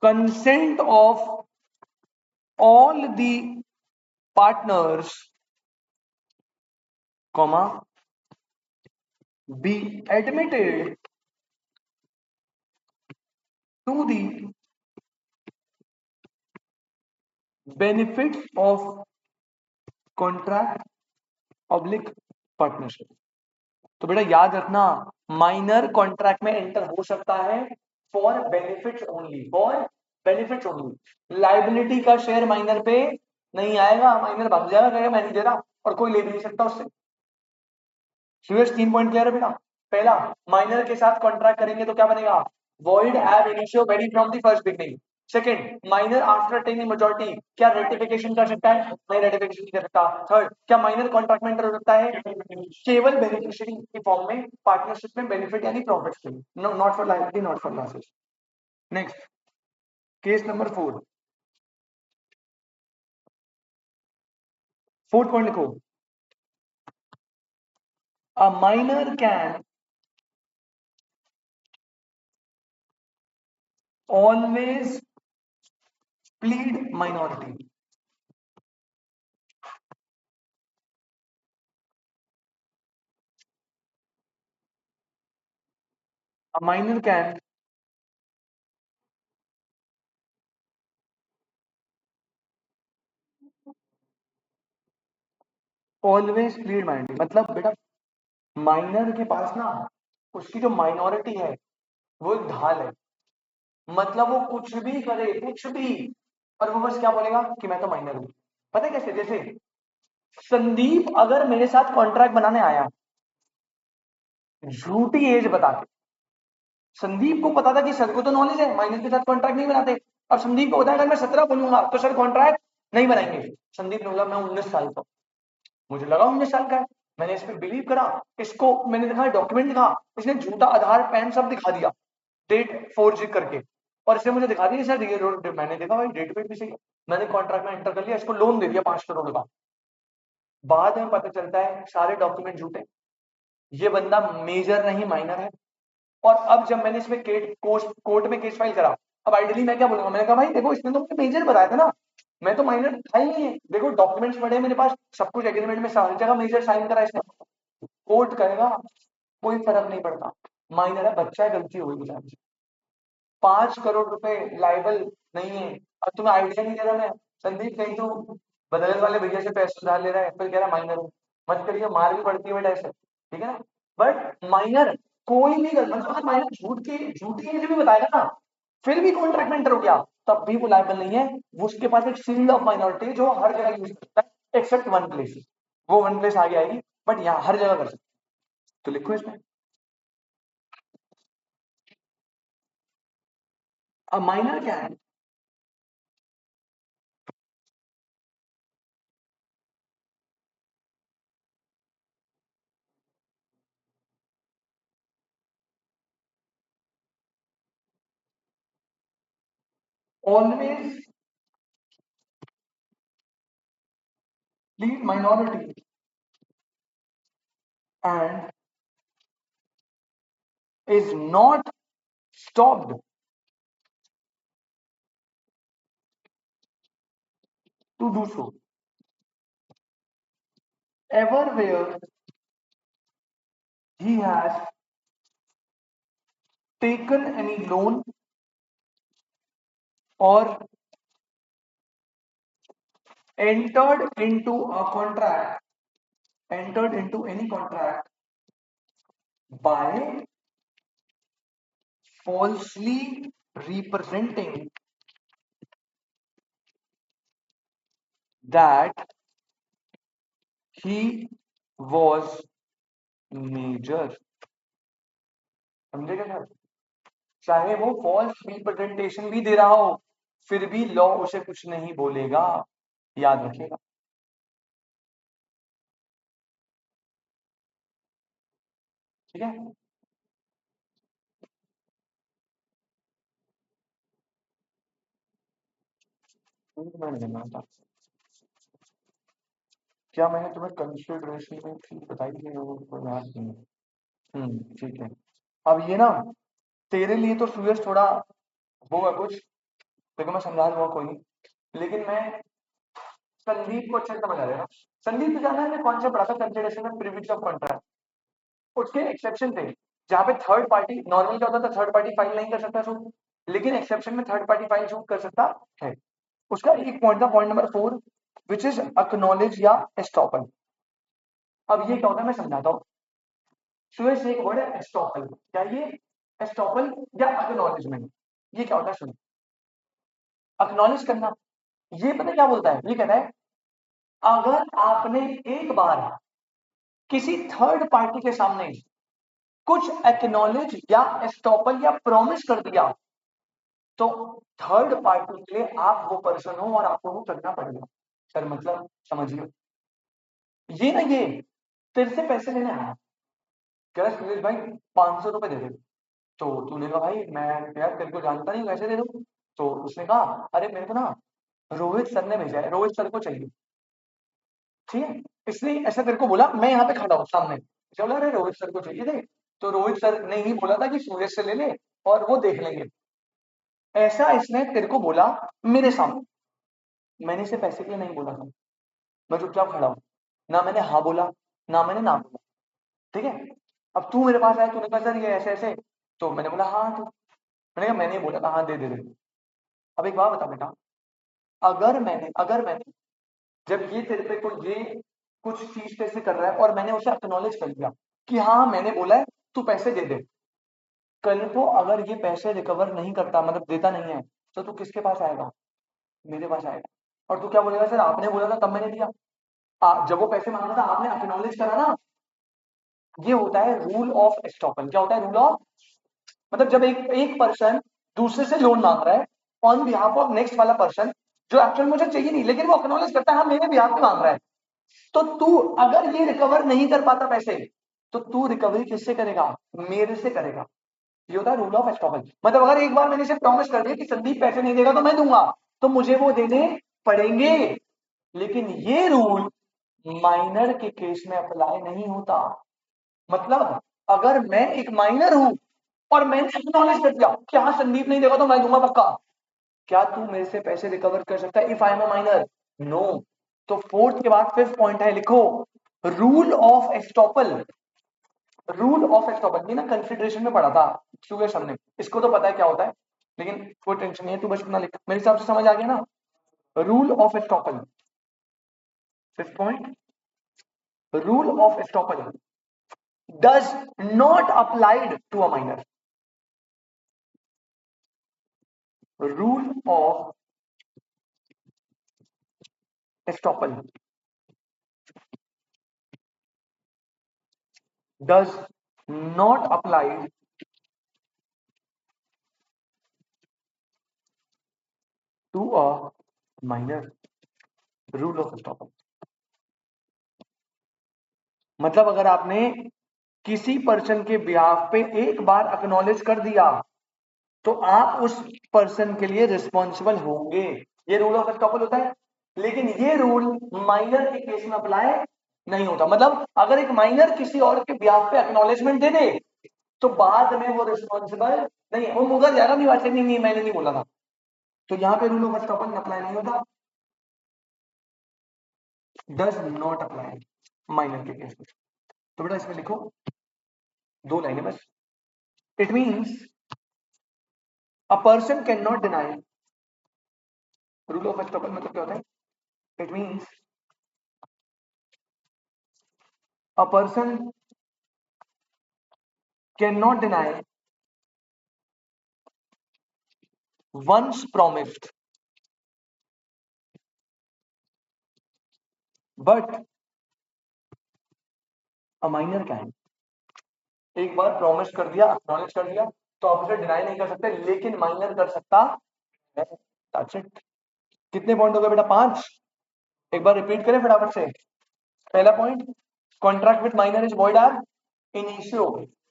consent of all the partners, comma, be admitted to the benefits of contract oblique partnership. तो बेटा याद रखना, माइनर कॉन्ट्रैक्ट में एंटर हो सकता है for benefits only, for benefits only. Liability का share minor पे नहीं आएगा, माइनर भाग जाएगा, कहेगा मैं नहीं दे रहा और कोई ले भी नहीं सकता उससे। सुरेश 3 पॉइंट क्लियर है बेटा। पहला, माइनर के साथ कॉन्ट्रैक्ट करेंगे तो क्या बनेगा? वॉइड एब initio very from the first beginning. Second, minor after attaining majority क्या रेटिफिकेशन कर सकता है? नहीं, रेटिफिकेशन नहीं कर सकता। थर्ड, क्या माइनर कॉन्ट्रैक्ट में एंटर हो सकता है? केवल बेनिफिशियरी के फॉर्म में, पार्टनरशिप में बेनिफिट यानी प्रॉफिट्स के लिए, no not for liability, not for losses. Next, case number 4, fourth point लिखो। A minor can always plead minority. A minor can always plead minority, मतलब बेटा माइनर के पास ना उसकी जो माइनॉरिटी है वो एक ढाल है, मतलब वो कुछ भी करे, कुछ भी, और वो बस क्या बोलेगा कि मैं तो माइनर हूं। पता है कैसे? जैसे संदीप अगर मेरे साथ कॉन्ट्रैक्ट बनाने आया झूठी एज बता के, संदीप को पता था कि सर को तो नॉलेज है माइनर के साथ कॉन्ट्रैक्ट नहीं बनाते, और संदीप को बताया अगर मैं 17 बोलूंगा तो सर कॉन्ट्रैक्ट नहीं बनाएंगे। संदीप ने बोला मैं 19 साल का, मुझे लगा 19 साल का है, मैंने इस पे बिलीव करा, इसको मैंने देखा डॉक्यूमेंट दिखा, इसने झूठा आधार पैन सब दिखा दिया, डेट फोर्ज करके, और इसने मुझे दिखा दिया सर ये रोड, मैंने देखा भाई डेट वेट भी सही है, मैंने कॉन्ट्रैक्ट में एंटर कर लिया, इसको लोन दे दिया 5 करोड़ का। बाद में पता चलता है सारे डॉक्यूमेंट झूठे, ये बंदा मेजर नहीं माइनर है। और अब जब मैंने इसमें कोर्ट में केस फाइल करा, अब आइडियली मैं क्या बोलूंगा, मैंने कहा भाई देखो इसने तो मुझे मेजर बताया था ना, मैं तो माइनर था ही नहीं है, देखो डॉक्यूमेंट्स पड़े मेरे पास, सब कुछ एग्रीमेंट में सारी जगह मेजर साइन करा इसने। कोर्ट करेगा कोई फर्क नहीं पड़ता, माइनर है, बच्चा है, गलती हो गई बेचारे, 5 करोड़ रुपए लाइबल नहीं है। अब तुम्हें आइडिया नहीं दे रहा मैं, संदीप कहीं तो बदले वाले भैया से पैसे उधार ले रहा है, फिर कह रहा माइनर है, मत करिए, मार भी पड़ती है बेटा ऐसे, ठीक है ना। बट माइनर कोई भी गलत, मतलब अगर माइनर झूठी एज भी बताएगा ना, फिर भी कॉन्ट्रैक्ट में एंटर हो गया, तब भी वो लाइबल नहीं है, वो उसके पास एक सील्ड ऑफ माइनॉरिटी जो हर जगह यूज करता है एक्सेप्ट वन प्लेस, वो वन प्लेस आगे आएगी, बट यहाँ हर जगह कर सकते, तो लिखो इसमें। अब माइनर क्या है? Always lead minority and is not stopped to do so ever where he has taken any loan or entered into a contract, entered into any contract by falsely representing that he was major। समझे क्या? चाहे वो false representation भी दे रहा हो, फिर भी law उसे कुछ नहीं बोलेगा, याद रखिएगा। ठीक है, मैंने देना था, क्या मैंने तुम्हें कंसिडरेशन में फीस बताई थी, वो को याद नहीं है। ठीक है। अब ये ना तेरे लिए तो सुयश थोड़ा होगा कुछ, देखो मैं समझा दूंगा कोई नहीं, लेकिन मैं संदीप को अच्छे से समझा देगा। संदीप को जाना है कौन सा पढ़ा था कंसिडरेशन में प्रिविलेज ऑफ कॉन्ट्रैक्ट, उसके एक्सेप्शन थे, जहाँ पे थर्ड पार्टी नॉर्मल क्या होता था, थर्ड पार्टी फाइल नहीं कर सकता शूट, लेकिन एक्सेप्शन में थर्ड पार्टी फाइल शूट कर सकता है। उसका एक पॉइंट था, point number 4, which is acknowledge या एस्टॉपल। अब ये क्या होता है मैं समझाता हूँ। सुरेश एक वर्ड है एस्टॉपल, क्या ये एस्टॉपल या अक्नॉलेजमेंट, ये क्या होता है सुनो। अक्नॉलेज करना, ये पता क्या बोलता है, ये कहता है अगर आपने एक बार किसी थर्ड पार्टी के सामने कुछ एक्नॉलेज या एस्टॉपल या प्रॉमिस कर दिया, तो थर्ड पार्टी के लिए आप वो पर्सन हो और आपको वो करना पड़ेगा। सर मतलब समझिए, ये ना ये तेरे से पैसे लेने आया, कह रहा सुरेश भाई 500 रुपए दे दे, तो तूने कहा भाई मैं यार तेरे को जानता नहीं, कैसे दे दूं, तो उसने कहा अरे मेरे को ना रोहित सर ने भेजा है, रोहित सर को चाहिए, ठीक है, इसलिए ऐसा तेरे को बोला, मैं यहाँ पे खड़ा हूँ सामने, चलो अरे रोहित सर को चाहिए थे, तो रोहित सर ने ही बोला था कि सूरज से ले ले और वो देख लेंगे, ऐसा इसने तेरे को बोला मेरे सामने, मैंने इसे पैसे के लिए नहीं बोला था, मैं चुपचाप खड़ा हूँ, ना मैंने हाँ बोला ना मैंने ना बोला, ठीक है। अब तू मेरे पास आया, तूने कहा सर ये ऐसे ऐसे, तो मैंने बोला हाँ, तो मैंने कहा मैंने बोला था हाँ, दे दे दे। अब एक बात बता बेटा, अगर मैंने जब ये तेरे पे कोई ये कुछ चीज कैसे कर रहा है और मैंने उसे एक्नॉलेज कर दिया कि हाँ मैंने बोला है तू पैसे दे दे, कल को अगर ये पैसे रिकवर नहीं करता, मतलब देता नहीं है, तो तू किसके पास आएगा? मेरे पास आएगा, और तू क्या बोलेगा, सर आपने बोला था तब मैंने दिया। जब वो पैसे मांगा था आपने एक्नॉलेज करा ना, ये होता है रूल ऑफ एस्टॉपल। क्या होता है रूल ऑफ, मतलब जब एक एक पर्सन दूसरे से लोन मांग रहा है ऑन बिहाफ ऑफ नेक्स्ट वाला पर्सन, जो एक्चुअल मुझे चाहिए नहीं, लेकिन वो एक्नॉलेज करता है हाँ मेरे बिहाफ पे मांग रहा है, तो तू अगर ये रिकवर नहीं कर पाता पैसे, तो तू रिकवरी किससे करेगा? मेरे से करेगा। ये होता है रूल ऑफ एस्टॉपल। मतलब अगर एक बार मैंने इसे प्रॉमिस कर दिया कि संदीप पैसे नहीं देगा तो मैं दूंगा, तो मुझे वो देने पड़ेंगे। लेकिन ये रूल माइनर के केस में अप्लाई नहीं होता। मतलब अगर मैं एक माइनर हूं और मैंने एक्नॉलेज कर दिया कि हाँ संदीप नहीं देगा तो मैं दूंगा पक्का, क्या तू मेरे से पैसे रिकवर कर सकता है if I am a minor? No. तो फोर्थ के बाद फिफ्थ पॉइंट है, लिखो rule of estoppel. Rule of estoppel ये ना कंसिडरेशन में पढ़ा था सुरेश हमने, इसको तो पता है क्या होता है, लेकिन कोई टेंशन नहीं है, तू बस इतना लिख, मेरे हिसाब से समझ आ गया ना। Rule of estoppel, fifth point, rule of estoppel does not applied to a minor. Rule of estoppel does not apply to a minor. Rule of estoppel मतलब अगर आपने किसी पर्सन के बिहाफ पे एक बार एक्नॉलेज कर दिया तो आप उस पर्सन के लिए रिस्पॉन्सिबल होंगे। ये रूल ऑफ एस्टॉपल होता है। लेकिन ये रूल माइनर के केस में अप्लाई नहीं होता। मतलब अगर एक माइनर किसी और के बिहाफ पे एक्नॉलेजमेंट दे दे तो बाद में वो रिस्पॉन्सिबल नहीं है, वो मुकर जाएगा नहीं, वैसे नहीं मैंने नहीं बोला था। तो यहाँ पे रूल ऑफ एस्टॉपल अप्लाई नहीं होता, डज नॉट अप्लाई माइनर के केस में। तो बेटा इसमें लिखो दो लाइनें बस। It means a person can not deny. Rule of estoppel मतलब क्या होता है? It means a person can not deny once promised but a minor can। एक बार प्रॉमिस कर दिया, एक्नॉलेज कर दिया, तो आप उसे डिनाई नहीं कर सकते, लेकिन माइनर कर सकता है। That's it. कितने पॉइंट हो गए बेटा? 5। एक बार रिपीट करें फटाफट से। पहला point, contract with minor is void ab initio.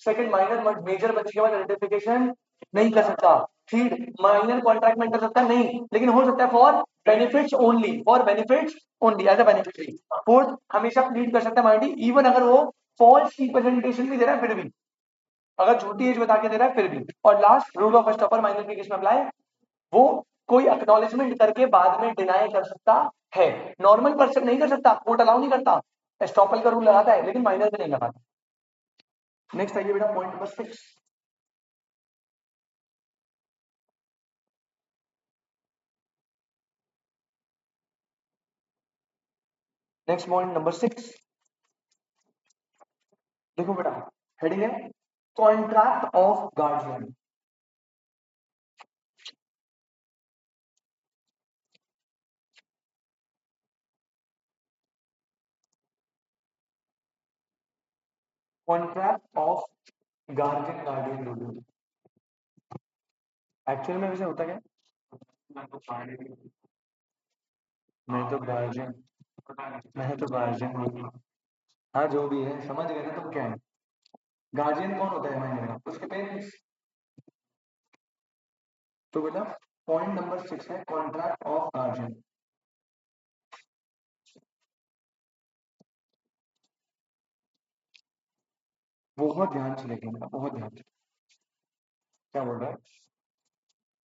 Second, minor major बच्चे के बाद आइडेंटिफिकेशन नहीं कर सकता। थर्ड, माइनर कॉन्ट्रैक्ट में कर सकता है नहीं, लेकिन हो सकता है for benefits only, for benefits only as a beneficiary. Fourth, हमेशा प्लीड कर सकता है माइनॉरिटी इवन अगर वो फॉल्स रिप्रेजेंटेशन भी दे रहा है फिर भी, अगर झूठी एज बता के दे रहा है फिर भी। और लास्ट, रूल ऑफ एस्टॉपर माइनर के केस में अप्लाई, वो कोई एक्नॉलेजमेंट करके बाद में डिनाई कर सकता है। नॉर्मल पर्सन नहीं कर सकता, कोर्ट अलाउ नहीं करता, एस्टॉपल का रूल लगाता है, लेकिन माइनर में नहीं लगाता। नेक्स्ट आइए बेटा point number 6। Next point number 6, देखो बेटा, हेडिंग है contract of guardian. Contract of guardian guardian rule. Actual में वैसे होता क्या है? मैं तो गार्जियन मैं तो गार्जियन हूँ। हाँ जो भी है समझ गए ना तुम क्या है। गार्जियन कौन होता है मायने में? उसके पेरेंट्स। तो बेटा पॉइंट नंबर 6 है कॉन्ट्रैक्ट ऑफ गार्जियन। बहुत ध्यान से देखना बेटा, बहुत ध्यान से। क्या बोल रहा है?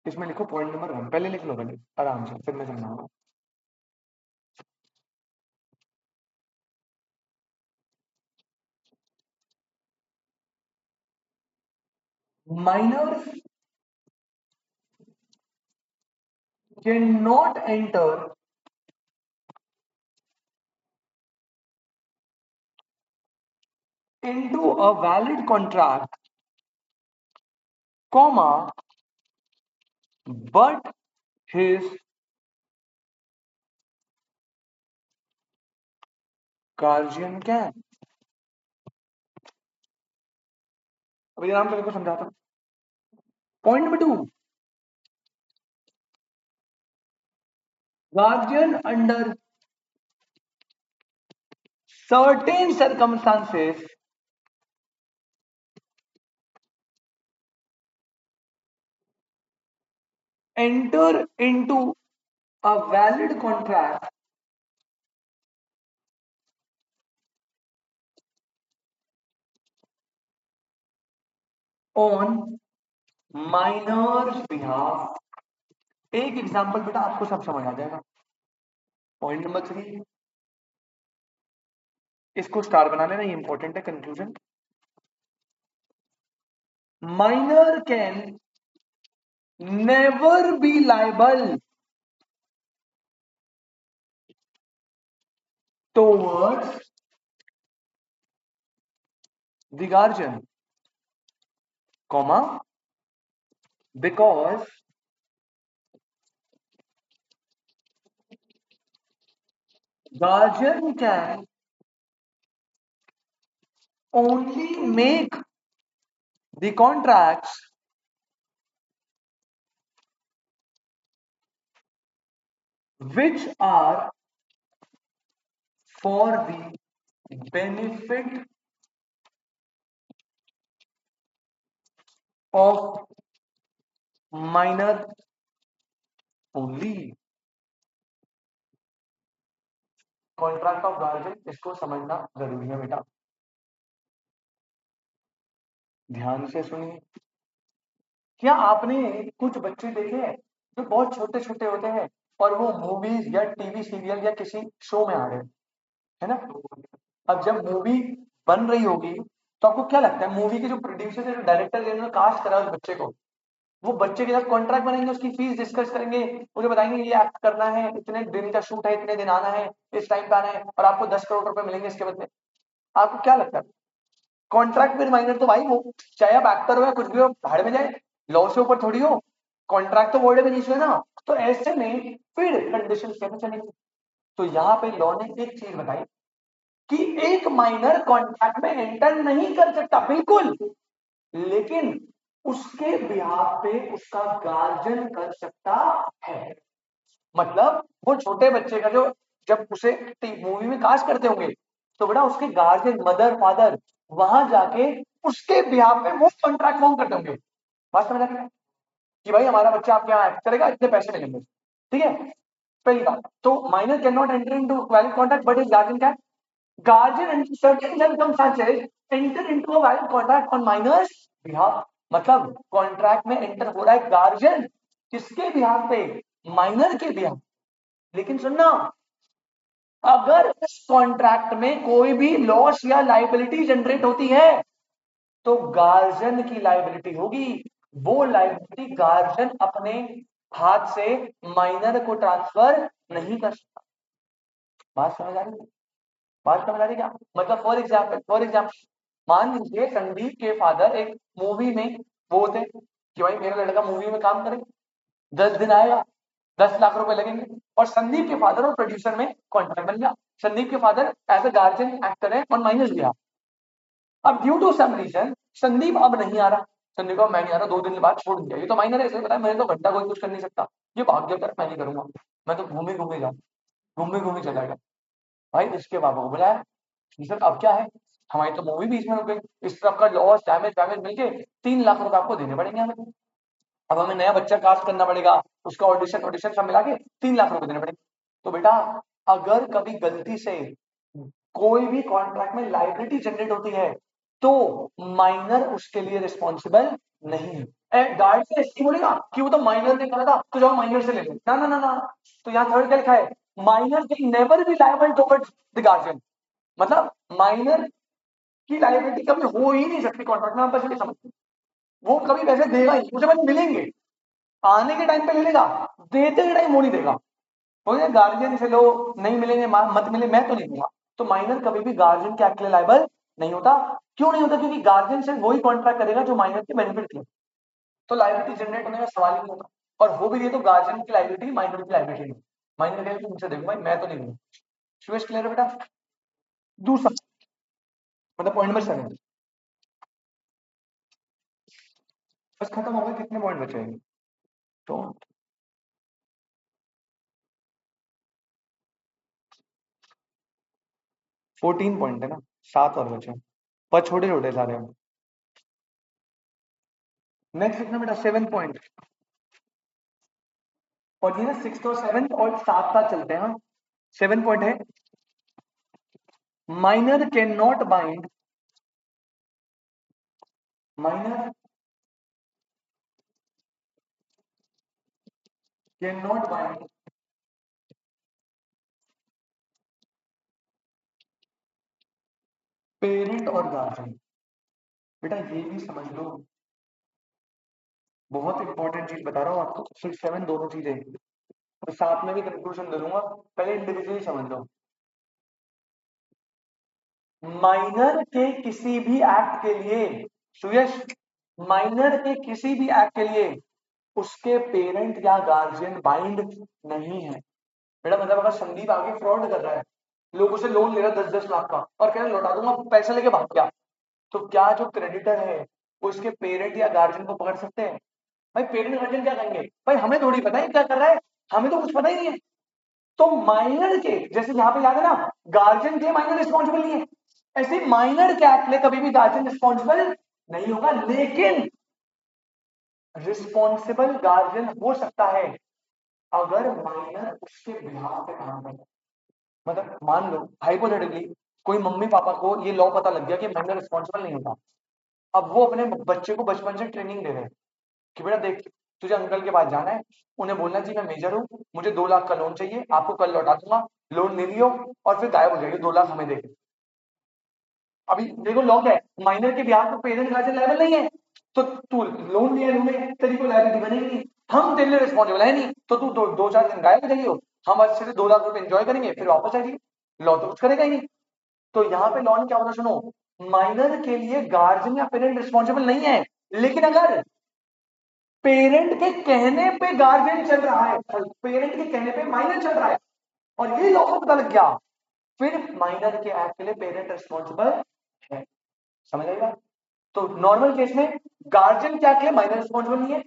इसमें लिखो पॉइंट नंबर 1, पहले लिख लो पहले आराम से, फिर मैं समझाऊंगा। Minors can not enter into a valid contract, comma, but his guardian can। अभी आराम से देखो, समझाता हूं। Point number 2, guardian under certain circumstances enter into a valid contract on minor's behalf. एक एग्जांपल बेटा आपको सब समझ आ जाएगा. पॉइंट नंबर 3, इसको स्टार बना लेना, ये इंपॉर्टेंट है. Conclusion. Minor can never be liable towards the guardian, comma, because guardian can only make the contracts which are for the benefit of minor only. Contract of guardian, इसको समझना जरूरी है बेटा. ध्यान से सुनिए. क्या आपने कुछ बच्चे देखे हैं जो बहुत छोटे छोटे होते हैं और वो मूवीज या टीवी सीरियल या किसी शो में आ रहे हैं, है ना? अब जब मूवी बन रही होगी तो आपको क्या लगता है मूवी के जो प्रोड्यूसर है, जो डायरेक्टर है, जिन्होंने कास्ट करा उस बच्चे को, वो बच्चे के साथ कॉन्ट्रैक्ट बनेंगे, उसकी फीस डिस्कस करेंगे, मुझे बताएंगे ये एक्ट करना है, इतने दिन का शूट है, इतने दिन आना है, इस टाइम पे आना है और आपको 10 करोड़ रुपए मिलेंगे इसके बदले. आपको क्या लगता है? कॉन्ट्रैक्ट में माइनर तो भाई वो, चाहे आप एक्टर हो या कुछ भी हो, भाड़ में जाए, लॉ से ऊपर थोड़ी हो. कॉन्ट्रैक्ट तो वर्ल्ड में नीचे है ना. तो ऐसे में फिर कंडीशन कैसे चलेंगी? तो यहाँ पे लॉ ने एक चीज बताई कि एक माइनर कॉन्ट्रैक्ट में एंटर नहीं कर सकता बिल्कुल, लेकिन उसके बिहाफ पे उसका गार्जियन कर सकता है. मतलब वो छोटे बच्चे का जो, जब उसे मूवी में कास्ट करते होंगे तो बेटा उसके गार्जियन, मदर, फादर वहां जाके उसके बिहाफ पे वो कॉन्ट्रैक्ट फॉर्म करते होंगे. बात समझ आ रही है कि भाई हमारा बच्चा आपके यहाँ एक्ट करेगा, इतने पैसे मिलेंगे. ठीक है, पहली बात तो minor can not enter into valid contract but is guardian can. Guardian and certain circumstances enter into a valid contract on minor's behalf. मतलब कॉन्ट्रैक्ट में एंटर हो रहा है गार्जियन किसके बिहाफ पे? माइनर के बिहाफ. लेकिन सुनना, अगर इस कॉन्ट्रैक्ट में कोई भी लॉस या लाइबिलिटी जनरेट होती है तो गार्जियन की लाइबिलिटी होगी. वो लाइबिलिटी गार्जियन अपने हाथ से माइनर को ट्रांसफर नहीं कर सकता. बात समझ आ रही है? बात समझ आ रही क्या? मतलब फॉर एग्जाम्पल मान लीजिए संदीप के फादर एक मूवी में वो थे कि भाई मेरा लड़का मूवी में काम करे, 10 दिन आएगा, 10 लाख रुपए लगेंगे, और संदीप के फादर और प्रोड्यूसर में कॉन्ट्रैक्ट बन गया. संदीप के father as a guardian act करें और माइनस दिया. अब due to some reason Sandeep अब नहीं आ रहा. संदीप को मैं नहीं आ रहा, 2 दिन बाद छोड़ दिया. ये तो माइनर है, ऐसे बताया मैंने तो घंटा कोई कुछ कर नहीं सकता, ये भाग गया कर, मैं नहीं करूंगा, मैं तो घूमे घूमे जाऊँ, घूमे घूमे चला गया. भाई इसके पापा को बुलाया, सर अब क्या है, हमारी तो मूवी बीच में रुक गई, इस तरफ का लॉस डैमेज वैमेज मिलके 3 लाख रुपए आपको देने पड़ेंगे हमें. अब हमें नया बच्चा कास्ट करना पड़ेगा, उसका ऑडिशन ऑडिशन सब मिला के 3 लाख रुपए देने पड़ेंगे. तो बेटा अगर कभी गलती से कोई भी कॉन्ट्रैक्ट में लाइबिलिटी जनरेट होती है तो माइनर उसके लिए रिस्पॉन्सिबल नहीं है. गार्ड से ऐसी बोलेगा कि वो तो माइनर ने करा था तो जाओ माइनर से ले लो, ना ना ना ना. तो यहाँ थर्ड क्या लिखा है? Minor can never be liable towards the guardian. मतलब माइनर की लायबिलिटी कभी हो ही नहीं सकती कॉन्ट्रैक्ट में. आप बस ये समझते, वो कभी पैसे देगा ही, उसे बस मिलेंगे, आने के टाइम पे ले लेगा, देते के टाइम वो नहीं देगा. तो गार्जियन से लो, नहीं मिलेंगे मत मिले, मैं तो नहीं दूंगा. तो माइनर कभी भी गार्जियन के एक्ट के लिए लायबल नहीं होता. क्यों नहीं होता? क्योंकि गार्जियन से वही कॉन्ट्रैक्ट करेगा जो माइनर के बेनिफिट के. तो लायबिलिटी जनरेट होने का सवाल ही नहीं होता. और हो भी ये तो गार्जियन की लायबिलिटी, माइनर की लायबिलिटी नहीं. माइनर कहेगा तुम मुझसे देखो भाई, मैं तो नहीं दूंगा. सुरेश क्लियर है बेटा? दूसरा मतलब पॉइंट नंबर 7 बस खत्म हो गया. कितने पॉइंट बचे हैं? तो 14 पॉइंट है ना, 7 और बचे, पर छोटे छोटे सारे हैं। नेक्स्ट लिखना बेटा 7 पॉइंट, और ये ना 6 और 7 और साथ साथ चलते हैं। 7 पॉइंट है, minor can not bind, minor can not bind parent और गार्जियन। बेटा ये भी समझ लो, बहुत इंपॉर्टेंट चीज बता रहा हूँ आपको, 6 7 दोनों चीजें, तो साथ में भी कंक्लूजन दे दूंगा, पहले इंडिविजुअली समझ लो। माइनर के किसी भी एक्ट के लिए, सुयश, माइनर के किसी भी एक्ट के लिए उसके पेरेंट या गार्जियन बाइंड नहीं है। बेटा मतलब अगर संदीप आगे फ्रॉड कर रहा है, लोगों से लोन ले रहा है 10 10 लाख का और कह रहा है लौटा दूंगा, पैसे लेके भाग गया, तो क्या जो क्रेडिटर है वो उसके पेरेंट या गार्जियन को पकड़ सकते हैं? भाई पेरेंट गार्जियन क्या करेंगे, भाई हमें थोड़ी पता है क्या कर रहा है, हमें तो कुछ पता ही नहीं है। तो माइनर के, जैसे यहाँ पे याद है ना, गार्जियन के माइनर रिस्पॉन्सिबल नहीं है, ऐसे माइनर के एक्ट में कभी भी गार्जियन रिस्पॉन्सिबल नहीं होगा, लेकिन रिस्पॉन्सिबल गार्जियन हो सकता है अगर माइनर उसके बिहाफ पे काम करे। मतलब मान लो हाइपोथेटिकली कोई मम्मी पापा को ये लॉ पता लग गया कि माइनर रिस्पॉन्सिबल नहीं होता, अब वो अपने बच्चे को बचपन से ट्रेनिंग दे रहे हैं कि बेटा देख, तुझे अंकल के पास जाना है, उन्हें बोलना जी मैं मेजर हूँ, मुझे 2 लाख का लोन चाहिए, आपको कल लौटा दूंगा, लोन ले लियो और फिर गायब हो जाएगी, 2 लाख हमें देखे। अभी देखो लॉ क्या है, माइनर के ब्याह तो पेरेंट गार्जियन लायबल नहीं है, तो तू लोन लिया उन्होंने, तेरी को लायबिलिटी बनेगी नहीं, हम तेरे लिए रिस्पॉन्सिबल है नहीं, तो तू 2 4 दिन गायब हो जाइए, हम अच्छे से 2 लाख रुपए एंजॉय करेंगे फिर वापस आ जाइए, लॉ तो कुछ करेगा ही नहीं। तो यहाँ पे लॉ ने क्या बोला सुनो, माइनर के लिए गार्जियन या पेरेंट रिस्पॉन्सिबल नहीं है, लेकिन अगर पेरेंट के कहने पे गार्जियन चल रहा है, पेरेंट के कहने पे माइनर चल रहा है और ये लॉ को पता लग गया, फिर माइनर के एक्ट के लिए पेरेंट रिस्पॉन्सिबल है। समझ आएगा? तो नॉर्मल केस में गार्जियन क्या के लिए माइनर रिस्पॉन्सिबल नहीं है,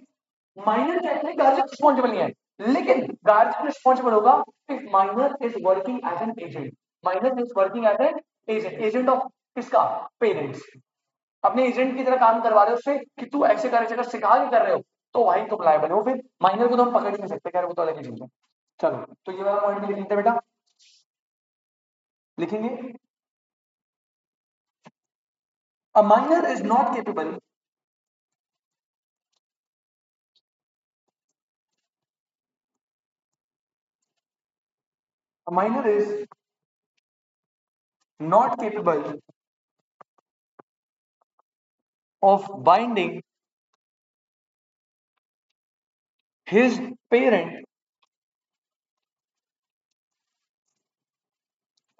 माइनर क्या के लिए गार्जियन रिस्पॉन्सिबल नहीं है, लेकिन गार्जियन रिस्पॉन्सिबल होगा if minor is working as an agent, minor is working as an agent, agent of किसका, पेरेंट्स, अपने एजेंट की तरह काम करवा रहे हो उससे कि तू ऐसे कर ऐसे कर सिखा के कर रहे हो, तो भाई तुम लायबल हो, फिर माइनर को तो हम पकड़ ही नहीं सकते, खैर वो तो अलग ही चीज है। चलो तो ये वाला पॉइंट भी लिख लेते बेटा, लिखेंगे अ minor is not capable, a minor is not capable of binding his parent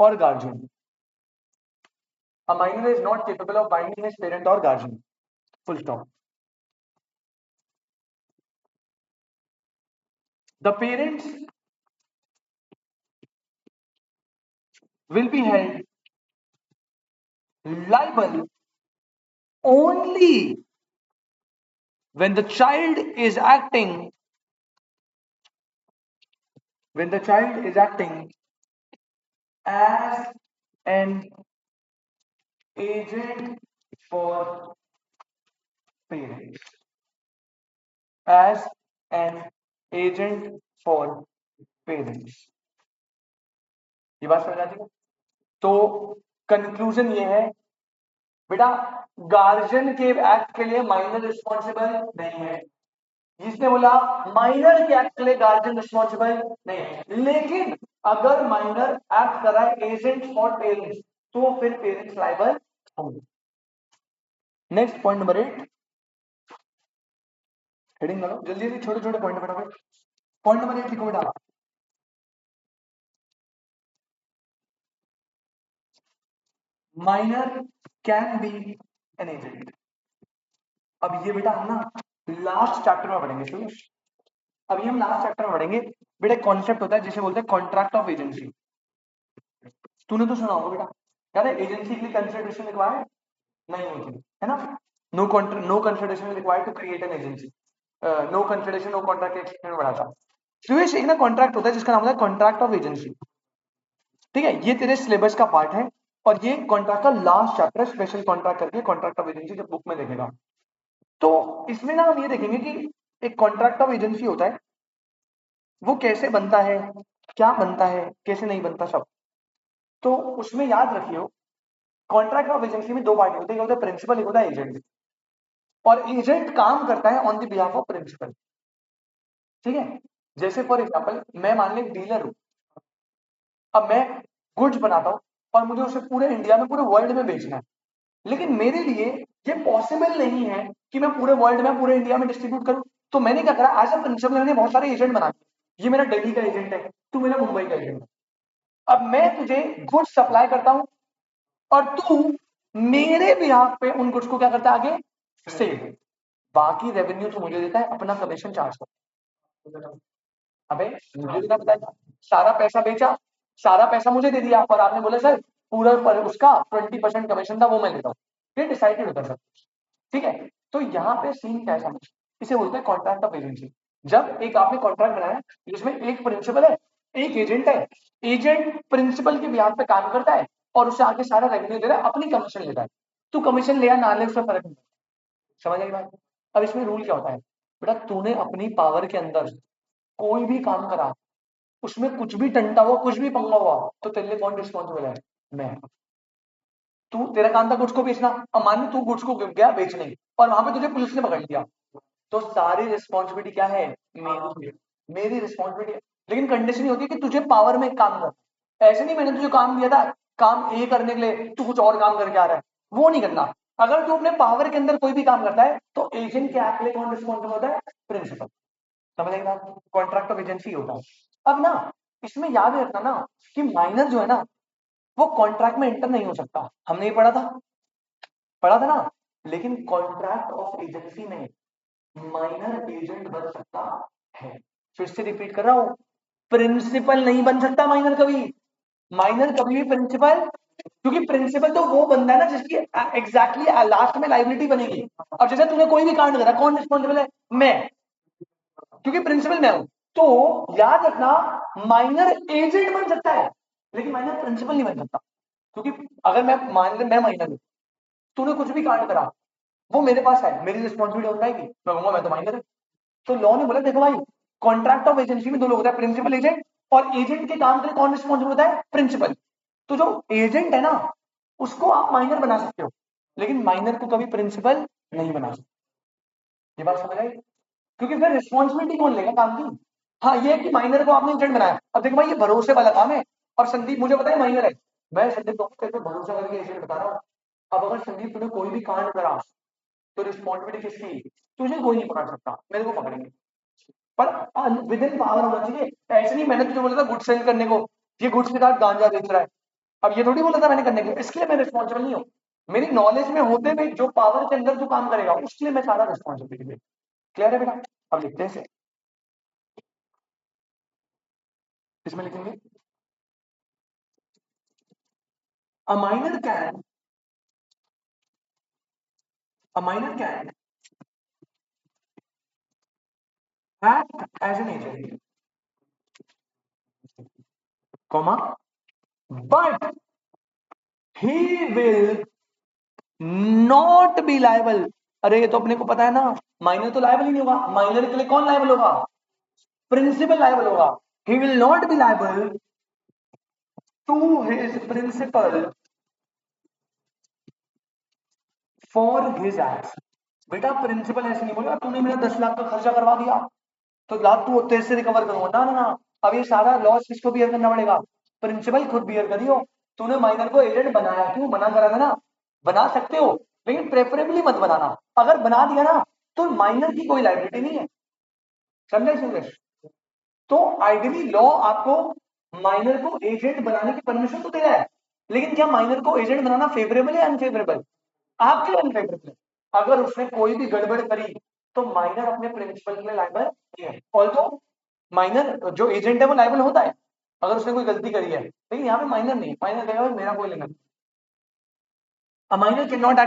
or guardian. A minor is not capable of binding his parent or guardian. Full stop. The parents will be held liable only when the child is acting, when the child is acting as an agent for parents, as an agent for parents. ये बात समझ आती है? तो conclusion ये है बेटा, guardian के एक्ट के लिए माइनर रिस्पॉन्सिबल नहीं है, जिसने बोला माइनर के एक्ट के लिए गार्जियन रिस्पॉन्सिबल नहीं है, लेकिन अगर माइनर एक्ट कर रहा है एजेंट फॉर पेरेंट्स तो फिर पेरेंट्स लायबल होंगे। नेक्स्ट पॉइंट नंबर 8, हेडिंग करो जल्दी जल्दी, छोटे छोटे पॉइंट फटाफट। पॉइंट नंबर 8 लिखो बेटा, minor can B an agent. अब ये बेटा हम ना लास्ट चैप्टर में पढ़ेंगे, सुनो अभी हम लास्ट चैप्टर में पढ़ेंगे बेटा, कॉन्सेप्ट होता है जिसे बोलते हैं कॉन्ट्रैक्ट ऑफ एजेंसी। तूने तो सुना होगा बेटा, यार एजेंसी के लिए कंसिडरेशन रिक्वायर्ड नहीं होती है ना, no consideration required to create an agency, no consideration no contract explain में पढ़ा था। तो ये एक ना कॉन्ट्रैक्ट होता है जिसका नाम होता है कॉन्ट्रैक्ट ऑफ एजेंसी, ठीक है, ये तेरे सिलेबस का पार्ट है, और ये कॉन्ट्रैक्ट का लास्ट चैप्टर स्पेशल कॉन्ट्रैक्ट करके, कॉन्ट्रैक्ट ऑफ एजेंसी जब बुक में देखेगा तो इसमें ना हम ये देखेंगे कि एक कॉन्ट्रैक्ट ऑफ एजेंसी होता है वो कैसे बनता है, क्या बनता है, कैसे नहीं बनता सब। तो उसमें याद रखियो कॉन्ट्रैक्ट ऑफ एजेंसी में दो पार्टी होते हैं, एक होता है प्रिंसिपल, एक होता है एजेंट। और एजेंट काम करता है on the behalf of principal, ठीक है। जैसे फॉर एग्जांपल मैं मान ली डीलर हूं, अब मैं गुड्स बनाता हूं और मुझे उसे पूरे इंडिया में, पूरे वर्ल्ड में बेचना है, लेकिन मेरे लिए ये पॉसिबल नहीं है कि मैं पूरे वर्ल्ड में, पूरे इंडिया में डिस्ट्रीब्यूट करूं। तो मैंने क्या करा, एज अ प्रिंसिपल मैंने बहुत सारे एजेंट बना दिए। ये मेरा दिल्ली का एजेंट है, तू मेरा मुंबई का एजेंट है। अब मैं तुझे गुड्स सप्लाई करता हूं और तू मेरे बिहाफ पे उन गुड्स को क्या करता है आगे सेल। बाकी रेवेन्यू तो मुझे देता है, अपना कमीशन चार्ज करता। अबे मुझे भी बताया, सारा पैसा बेचा, सारा पैसा मुझे दे दिया और आपने बोला सर पूरा पर उसका 20% कमीशन था वो मैं लेता हूँ। ये डिसाइडेड होता है सब, ठीक है। तो यहाँ पे सीन क्या है समझ, इसे बोलते हैं कॉन्ट्रैक्ट ऑफ एजेंसी। जब एक आपने कॉन्ट्रैक्ट बनाया जिसमें एक प्रिंसिपल है, एक एजेंट है, एजेंट प्रिंसिपल के ब्याज पे काम करता है और उसे आगे सारा रेवेन्यू दे रहा है, अपनी कमीशन लेता है। तू कमीशन ले या ना ले उससे फर्क नहीं पड़ता। समझ आई बात। अब इसमें रूल क्या होता है, बेटा तूने अपनी पावर के अंदर कोई भी काम करा, उसमें कुछ भी टंटा हुआ, कुछ भी पंगा हुआ, तो तेरे लिए कौन रिस्पॉन्सिबल है, मैं। तू, तेरा काम था गुड्स को बेचना, अब मान लो तू गुड्स को गया बेचने और वहां पे तुझे पुलिस ने पकड़ लिया, तो सारी रिस्पॉन्सिबिलिटी क्या है, मेरी रिस्पॉन्सिबिलिटी। लेकिन कंडीशन ये होती है कि तुझे पावर में काम कर। ऐसे नहीं मैंने तुझे काम दिया था काम ए करने के लिए, तू कुछ और काम करके आ रहा है, वो नहीं करना। अगर तू अपने पावर के अंदर कोई भी काम करता है तो एजेंट के एक्ट लिए कौन रिस्पॉन्सिबल होता है, प्रिंसिपल। समझ आई बात, कॉन्ट्रैक्ट ऑफ एजेंसी होता है। अब ना इसमें याद रखना ना कि माइनर जो है ना वो कॉन्ट्रैक्ट में एंटर नहीं हो सकता, हमने ये पढ़ा था ना। लेकिन कॉन्ट्रैक्ट ऑफ एजेंसी में माइनर एजेंट बन सकता है। फिर से रिपीट कर रहा हूं, प्रिंसिपल नहीं बन सकता माइनर कभी। माइनर कभी भी प्रिंसिपल, क्योंकि प्रिंसिपल तो वो बंदा है ना जिसकी एग्जैक्टली लास्ट में लाइबिलिटी बनेगी। अब जैसे तूने कोई भी कांड करा, कौन रिस्पॉन्सिबल है, मैं, क्योंकि प्रिंसिपल मैं हूं। तो याद रखना माइनर एजेंट बन सकता है लेकिन माइनर प्रिंसिपल नहीं बन सकता। क्योंकि अगर मैं मान ले मैं माइनर हूं, तूने कुछ भी कांड करा, वो मेरे पास है, मेरी रिस्पॉन्सिबिलिटी हो पाएगी, मैं कहूंगा मैं तो माइनर है। तो लॉ ने बोला देखो भाई, कॉन्ट्रैक्ट ऑफ एजेंसी में दो लोग होता है, प्रिंसिपल एजेंट, और एजेंट के काम के लिए कौन रिस्पॉन्सिबल होता है, प्रिंसिपल। तो जो एजेंट है ना उसको आप माइनर बना सकते हो, लेकिन माइनर को कभी प्रिंसिपल नहीं बना सकते। ये बात समझ आई, क्योंकि फिर रिस्पॉन्सिबिलिटी कौन लेगा काम की। हाँ ये है कि माइनर को आपने एजेंट बनाया, अब देखो भाई ये भरोसे वाला काम है, और संदीप मुझे पता है माइनर है, मैं संदीप को तेरे पे भरोसा करके एजेंट बता रहा हूँ। अब अगर संदीप तूने कोई भी कांड करा तो रिस्पॉन्सिबिलिटी किसकी, तुझे कोई नहीं पकड़ सकता, मेरे को पकड़ेंगे। पर विद इन पावर होना चाहिए। ऐसे नहीं मैंने तुझे बोला था गुड्स सेल करने को, ये गुड्स के साथ गांजा बेच रहा है, अब ये थोड़ी बोला था मैंने करने को, इसके लिए मैं रिस्पॉन्सिबल नहीं हूँ। मेरी नॉलेज में होते हुए जो पावर के अंदर तू काम करेगा उसके लिए मैं सारा रिस्पॉन्सिबिलिटी ले। क्लियर है बेटा। अब लिखते हैं इसे, इसमें लिखेंगे a minor can a minor can act as an agent, comma, but he will not be liable। अरे ये तो अपने को पता है ना, माइनर तो लायबल ही नहीं होगा, माइनर के लिए कौन लायबल होगा, प्रिंसिपल लायबल होगा। he will not be liable to his principal for his acts। बेटा प्रिंसिपल ऐसे नहीं बोलेगा तूने मेरा 10 लाख का खर्चा करवा दिया तो लाख तू तेरे से रिकवर करूंगा, ना ना ना। अब ये सारा लॉस किसको बियर करना पड़ेगा, प्रिंसिपल खुद बियर करियो। तूने माइनर को एजेंट बनाया, क्यों मना करा था ना, बना सकते हो लेकिन प्रेफरेबली मत बनाना। अगर बना दिया ना तो माइनर की कोई लाइबिलिटी नहीं है, समझे सुरेश। तो आइडियली लॉ आपको माइनर को एजेंट बनाने की परमिशन तो दे रहा है, लेकिन क्या माइनर को एजेंट बनाना फेवरेबल है अनफेवरेबल, आपके अनफेवरेबल है। अगर उसने कोई भी गड़बड़ करी तो माइनर अपने प्रिंसिपल के लिए लायबल नहीं है। ऑल्सो माइनर जो एजेंट है वो लायबल होता है अगर उसने कोई गलती करी है, लेकिन यहाँ पे माइनर नहीं, माइनर कहेगा मेरा कोई लेना नहीं। A minor cannot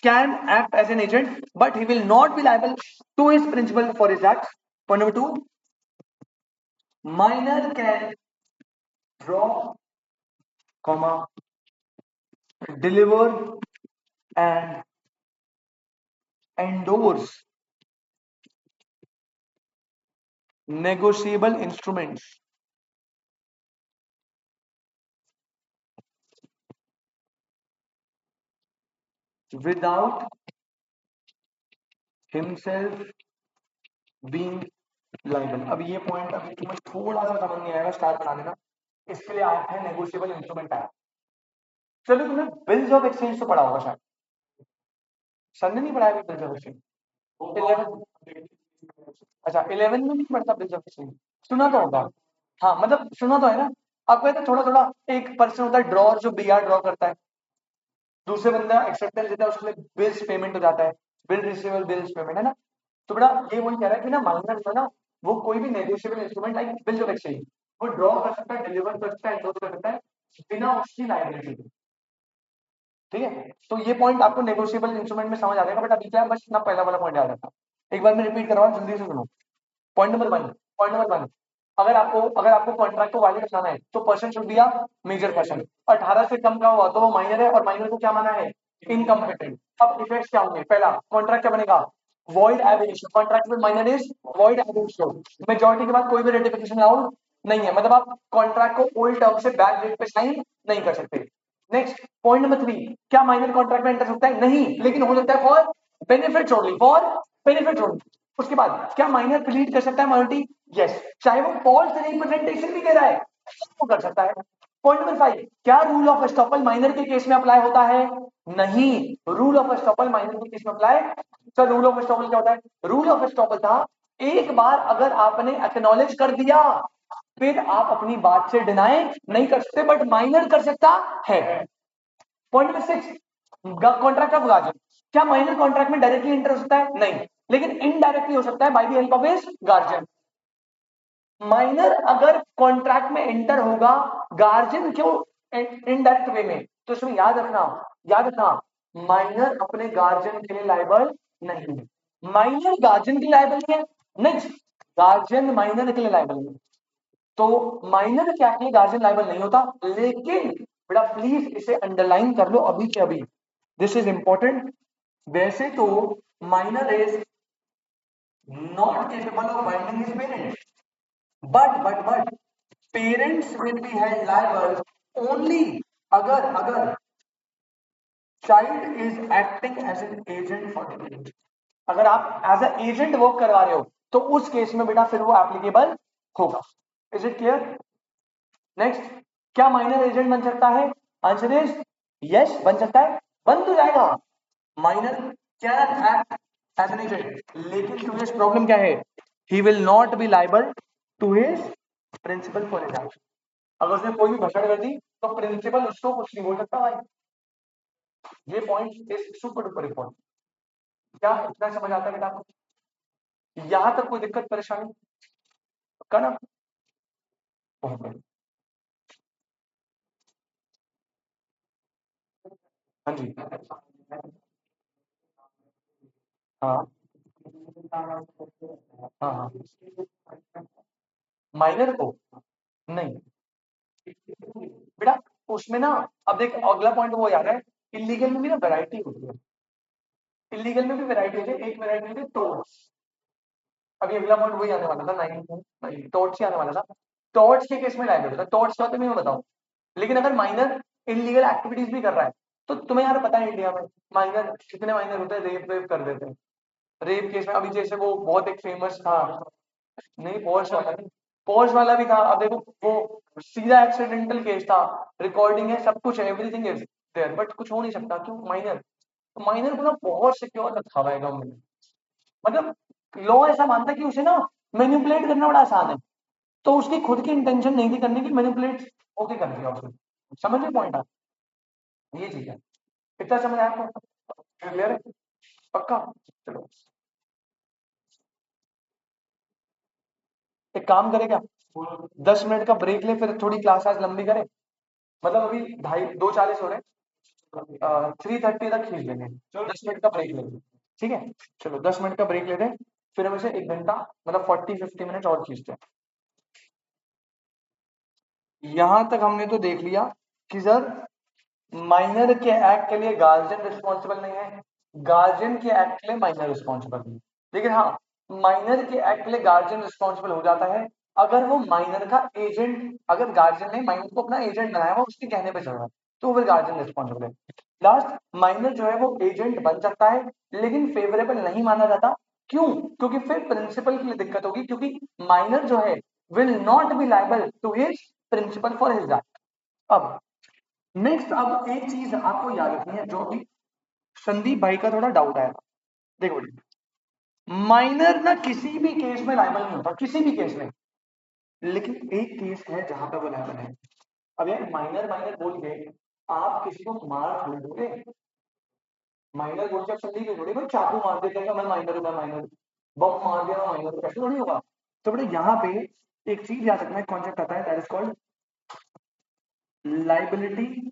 can act as an agent, but he will not be liable to his principal for his acts. Point number two, minor can draw, comma, deliver and endorse negotiable instruments without himself being liable। अब ये point अभी तुम्हें थोड़ा सा समझ नहीं आएगा star बना लेना, इसके लिए आया है नेगोशिएबल इंस्ट्रूमेंट आया। चलो तुमने बिल्स ऑफ एक्सचेंज तो पढ़ा होगा शायद, सर ने नहीं पढ़ाया बिल्स ऑफ एक्सचेंज? 11, अच्छा 11 में नहीं पढ़ता बिल्स ऑफ एक्सचेंज? सुना तो होगा, हाँ मतलब सुना तो है ना। आपको कहते थोड़ा थोड़ा, एक पर्सन होता है ड्रॉर जो बीआर ड्रॉ करता है, दूसरे बंदा एक्सेप्टेंस देता है, उसमें बिल्स पेमेंट हो जाता है, बिल रिसीवेबल बिल्स पेमेंट है ना। तो बेटा ये वही कह रहा है कि ना माइनर जो है ना, वो कोई भी negotiable instrument like bill of exchange वो ड्रॉ कर सकता है, डिलीवर कर सकता है, एंडोर्स कर सकता है बिना उसकी लायबिलिटी के। ठीक है, तो ये पॉइंट आपको नेगोशिएबल इंस्ट्रूमेंट में समझ आ जाएगा। बट अभी क्या है, बस इतना पहला वाला पॉइंट याद रखना। एक बार मैं रिपीट कर रहा हूँ, जल्दी से सुनो। पॉइंट नंबर 1, पॉइंट नंबर 1, अगर आपको कॉन्ट्रैक्ट को वैलिड बनाना है तो person should be a major person. 18 से कम का हुआ तो वो माइनर है, और माइनर को क्या माना है, इनकम्पिटेंट। अब इफेक्ट्स क्या होंगे, पहला कॉन्ट्रैक्ट क्या बनेगा, वॉइड एब initio, contract with minor is void एब इनिशियो। मेजॉरिटी के बाद कोई भी रेटिफिकेशन अलाउड नहीं है, मतलब आप कॉन्ट्रैक्ट को ओल्ड टर्म से बैक डेट पे साइन नहीं कर सकते। नेक्स्ट पॉइंट नंबर 3, क्या माइनर कॉन्ट्रैक्ट में एंटर सकता है, नहीं, लेकिन हो सकता है for benefit only, for benefit only. उसके बाद क्या माइनर प्लीड कर सकता है माइनॉरिटी, यस, चाहे वो फॉल्स रिप्रेजेंटेशन भी दे रहा है वो कर सकता है। पॉइंट नंबर 5, क्या रूल ऑफ एस्टॉपल माइनर के केस में अप्लाई होता है, नहीं, रूल ऑफ एस्टॉपल माइनर के केस में apply. Sir rule of estoppel क्या होता है, रूल ऑफ एस्टॉपल था एक बार अगर आपने एक्नॉलेज कर दिया फिर आप अपनी बात से डिनाई नहीं कर सकते, बट माइनर कर सकता है। Point number 6, contract of guardian, क्या माइनर कॉन्ट्रैक्ट में डायरेक्टली एंटर हो सकता है, नहीं, लेकिन इनडायरेक्टली हो सकता है by the help of his guardian. Minor अगर कॉन्ट्रैक्ट में एंटर होगा गार्जियन क्यों इनडायरेक्ट वे में, तो इसमें याद रखना माइनर अपने गार्जियन के लिए लायबल नहीं है, माइनर गार्जियन के लिए लायबल नहीं है। नेक्स्ट, गार्जियन माइनर के लिए लायबल नहीं, तो माइनर क्या है, गार्जियन लायबल नहीं होता। लेकिन बेटा प्लीज इसे अंडरलाइन कर लो अभी के अभी, दिस इज इंपॉर्टेंट। वैसे तो minor is not capable of binding his parents, but parents will be held liable only अगर child is acting as an agent for the parent। अगर आप एज ए एजेंट वर्क करवा रहे हो तो उस केस में बेटा फिर वो एप्लीकेबल होगा। Is it clear? नेक्स्ट, क्या माइनर एजेंट बन सकता है, आंसर इज यस, बन सकता है, बन तो जाएगा। Minor can act as an agent, लेकिन टू हिज प्रॉब्लम क्या है, he will not be liable to his principal for his action. अगर उसने कोई भी भसड़ कर दी तो प्रिंसिपल उसको कुछ नहीं बोल सकता भाई। ये point is super duper important. क्या इतना समझ आता है बेटा आपको? यहां तक कोई दिक्कत परेशानी का ना? बहुत बढ़िया। हाँ जी, हाँ हाँ हाँ, माइनर को नहीं बेटा, उसमें ना, अब देख अगला पॉइंट वो याद है, इलीगल में भी ना वैरायटी होती है, इलीगल में भी वैरायटी होती है। एक वैरायटी होती है टोर्ट्स, अभी अगला पॉइंट वही आने वाला था, 9 टोर्ट्स ही आने वाला था। टोर्ट्स के केस में लाइबल होता है, टोर्ट्स क्या होता है मैं बताऊं। लेकिन अगर माइनर इलीगल एक्टिविटीज भी कर रहा है तो तुम्हें यार पता है इंडिया में माइनर कितने माइनर होते हैं, रेप वेप कर देते हैं। रेप केस में अभी जैसे वो बहुत एक फेमस था, नहीं पोर्श वाला नहीं, पोर्श वाला भी था। अब देखो वो सीधा एक्सीडेंटल केस था, रिकॉर्डिंग है, सब कुछ है, एवरीथिंग इज देयर, बट कुछ हो नहीं सकता, क्यों, माइनर। तो माइनर को ना बहुत सिक्योर रखा हुआ है गवर्नमेंट ने, मतलब लॉ ऐसा मानता है कि उसे ना मैनिपुलेट करना बड़ा आसान है, तो उसकी खुद की इंटेंशन नहीं थी करने की, मैनिपुलेट होके कर दिया उसने। समझ में पॉइंट आप, ये चीज है। कितना समझ आया आपको, क्लियर है, पक्का? चलो एक काम करेगा, 10 मिनट का ब्रेक ले, फिर थोड़ी क्लास आज लंबी करे, मतलब अभी 2:40 हो रहे, 3:30 तक खींच लेंगे, 10 मिनट का ब्रेक लेंगे, ठीक है? चलो 10 मिनट का ब्रेक लेते हैं, फिर हम इसे 1 घंटा मतलब 40-50 मिनट और खींचते हैं। यहां तक हमने तो देख लिया कि सर माइनर के एक्ट के लिए गार्जियन रिस्पॉन्सिबल नहीं है, गार्जियन के एक्ट के लिए माइनर रिस्पॉन्सिबल नहीं है। लेकिन हाँ, माइनर के एक्ट के लिए गार्जियन रिस्पॉन्सिबल हो जाता है अगर वो माइनर का एजेंट, अगर गार्जियन ने माइनर को अपना एजेंट बनाया, वो उसके कहने पे चल रहा है, तो फिर गार्जियन रिस्पॉन्सिबल है। लास्ट, माइनर जो है वो एजेंट बन सकता है लेकिन फेवरेबल नहीं माना जाता। क्यों? क्योंकि फिर प्रिंसिपल के लिए दिक्कत होगी, क्योंकि माइनर जो है will not be liable to his principal for his act. अब नेक्स्ट, अब एक चीज आपको याद रखनी है जो अभी संदीप भाई का थोड़ा डाउट आया। देखो बेटा, माइनर ना किसी भी केस में लायबल नहीं होता, किसी भी केस में, लेकिन एक केस है जहां पे वो लायबल है। अब यार माइनर माइनर बोल के आप किसी को मार थोड़ी दोगे। माइनर बोल के आप संदीप नहीं थोड़ी, भाई चाकू मार देते हैं मैं माइनर हूं, मैं माइनर हूं, बम मार दिया मैं माइनर हूं, ऐसे थोड़ी होगा। तो बेटा यहाँ पे एक चीज याद रखना है, कॉन्सेप्ट आता है, that is called liability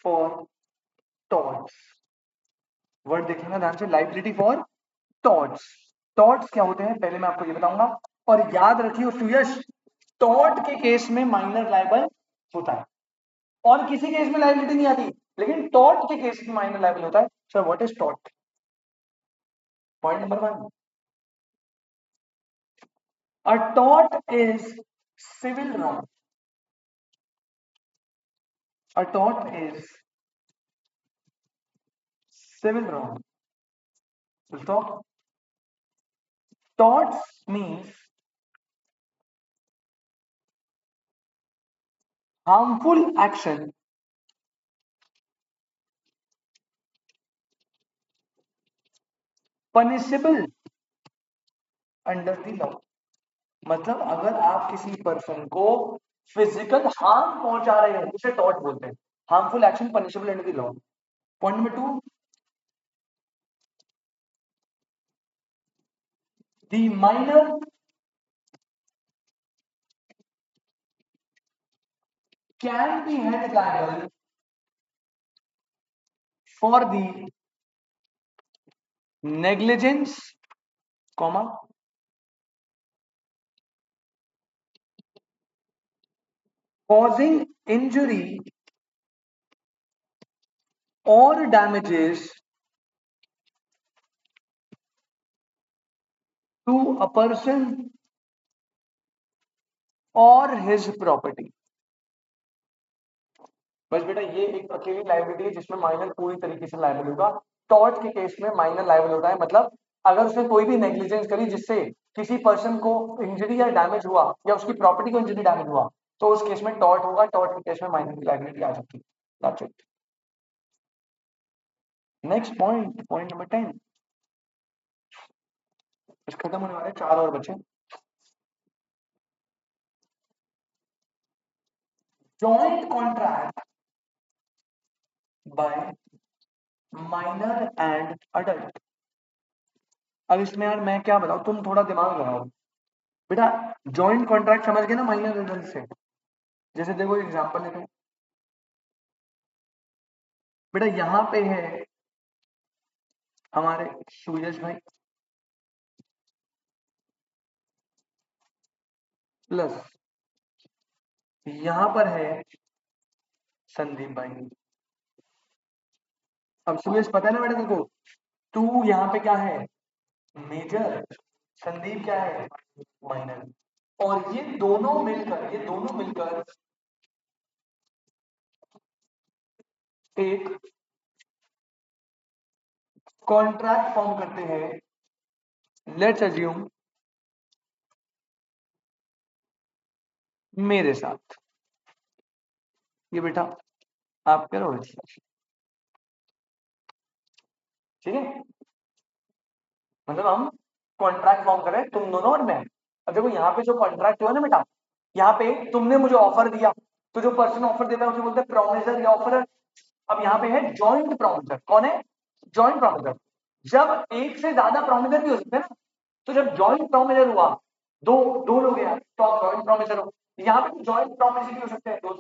for torts. Word देखना ध्यान से, लाइबिलिटी फॉर टॉर्ट्स। टॉर्ट्स क्या होते हैं पहले मैं आपको ये बताऊंगा, और याद रखिए सुयश, टॉर्ट के केस में माइनर लाइबल होता है और किसी केस में लाइबिलिटी नहीं आती, लेकिन टॉर्ट के केस में माइनर लाइबल होता है। Sir what is tort? Point number 1, a tort is civil wrong. A tort is civil wrong. stop. Torts means harmful action punishable under the law। मतलब अगर आप किसी पर्सन को फिजिकल हार्म पहुंचा रहे हो उसे टॉर्ट बोलते हैं। Harmful action punishable under the law. Point number 2, the minor can be held liable for the negligence, comma, causing injury or damages to a person or his property। बस बेटा ये एक अकेली लाइबिलिटी है जिसमें माइनर पूरी तरीके से लाइबल होगा। टॉर्ट के केस में माइनर लाइबल होता है, मतलब अगर उसने कोई भी नेग्लिजेंस करी जिससे किसी पर्सन को इंजरी या डैमेज हुआ या उसकी प्रॉपर्टी को इंजरी डैमेज हुआ, तो उस केस में टॉर्ट होगा। टॉर्ट के केस में माइनर की लाइबिलिटी आ सकती है। That's it. Next point, point number 10। बस खत्म होने वाले, 4 और बचे। Joint contract by minor and adult. अब इसमें यार मैं क्या बताऊं, तुम थोड़ा दिमाग लगाओ बेटा। जॉइंट कॉन्ट्रैक्ट समझ गए ना माइनर अडल्ट से? जैसे देखो एग्जांपल लेते हैं बेटा, यहां पे है हमारे सूरज भाई प्लस यहां पर है संदीप भाई। अब सूरज पता है ना बेटा देखो, तू यहाँ पे क्या है, मेजर, संदीप क्या है, माइनर। और ये दोनों मिलकर एक कॉन्ट्रैक्ट फॉर्म करते हैं। लेट्स अज्यूम मेरे साथ, ये बेटा आप करो, ठीक है? मतलब हम कॉन्ट्रैक्ट फॉर्म कर रहे हैं तुम दोनों और मैं। अब देखो यहाँ पे जो कॉन्ट्रैक्ट हुआ ना बेटा, यहाँ पे तुमने मुझे ऑफर दिया, तो जो पर्सन ऑफर देता है उसे बोलते हैं प्रोमिसर या ऑफरर। अब यहाँ पे है जॉइंट प्रोमिसर। कौन है? Joint promisor. जब एक से ज्यादा प्रोमिसर भी हो सकते हैं ना, तो जब जॉइंट प्रोमिसर हुआ, दो दो लोग हैं तो आप जॉइंट प्रोमिसर हो। यहाँ पे जॉइंट प्रोमिसर भी हो सकते हैं दो।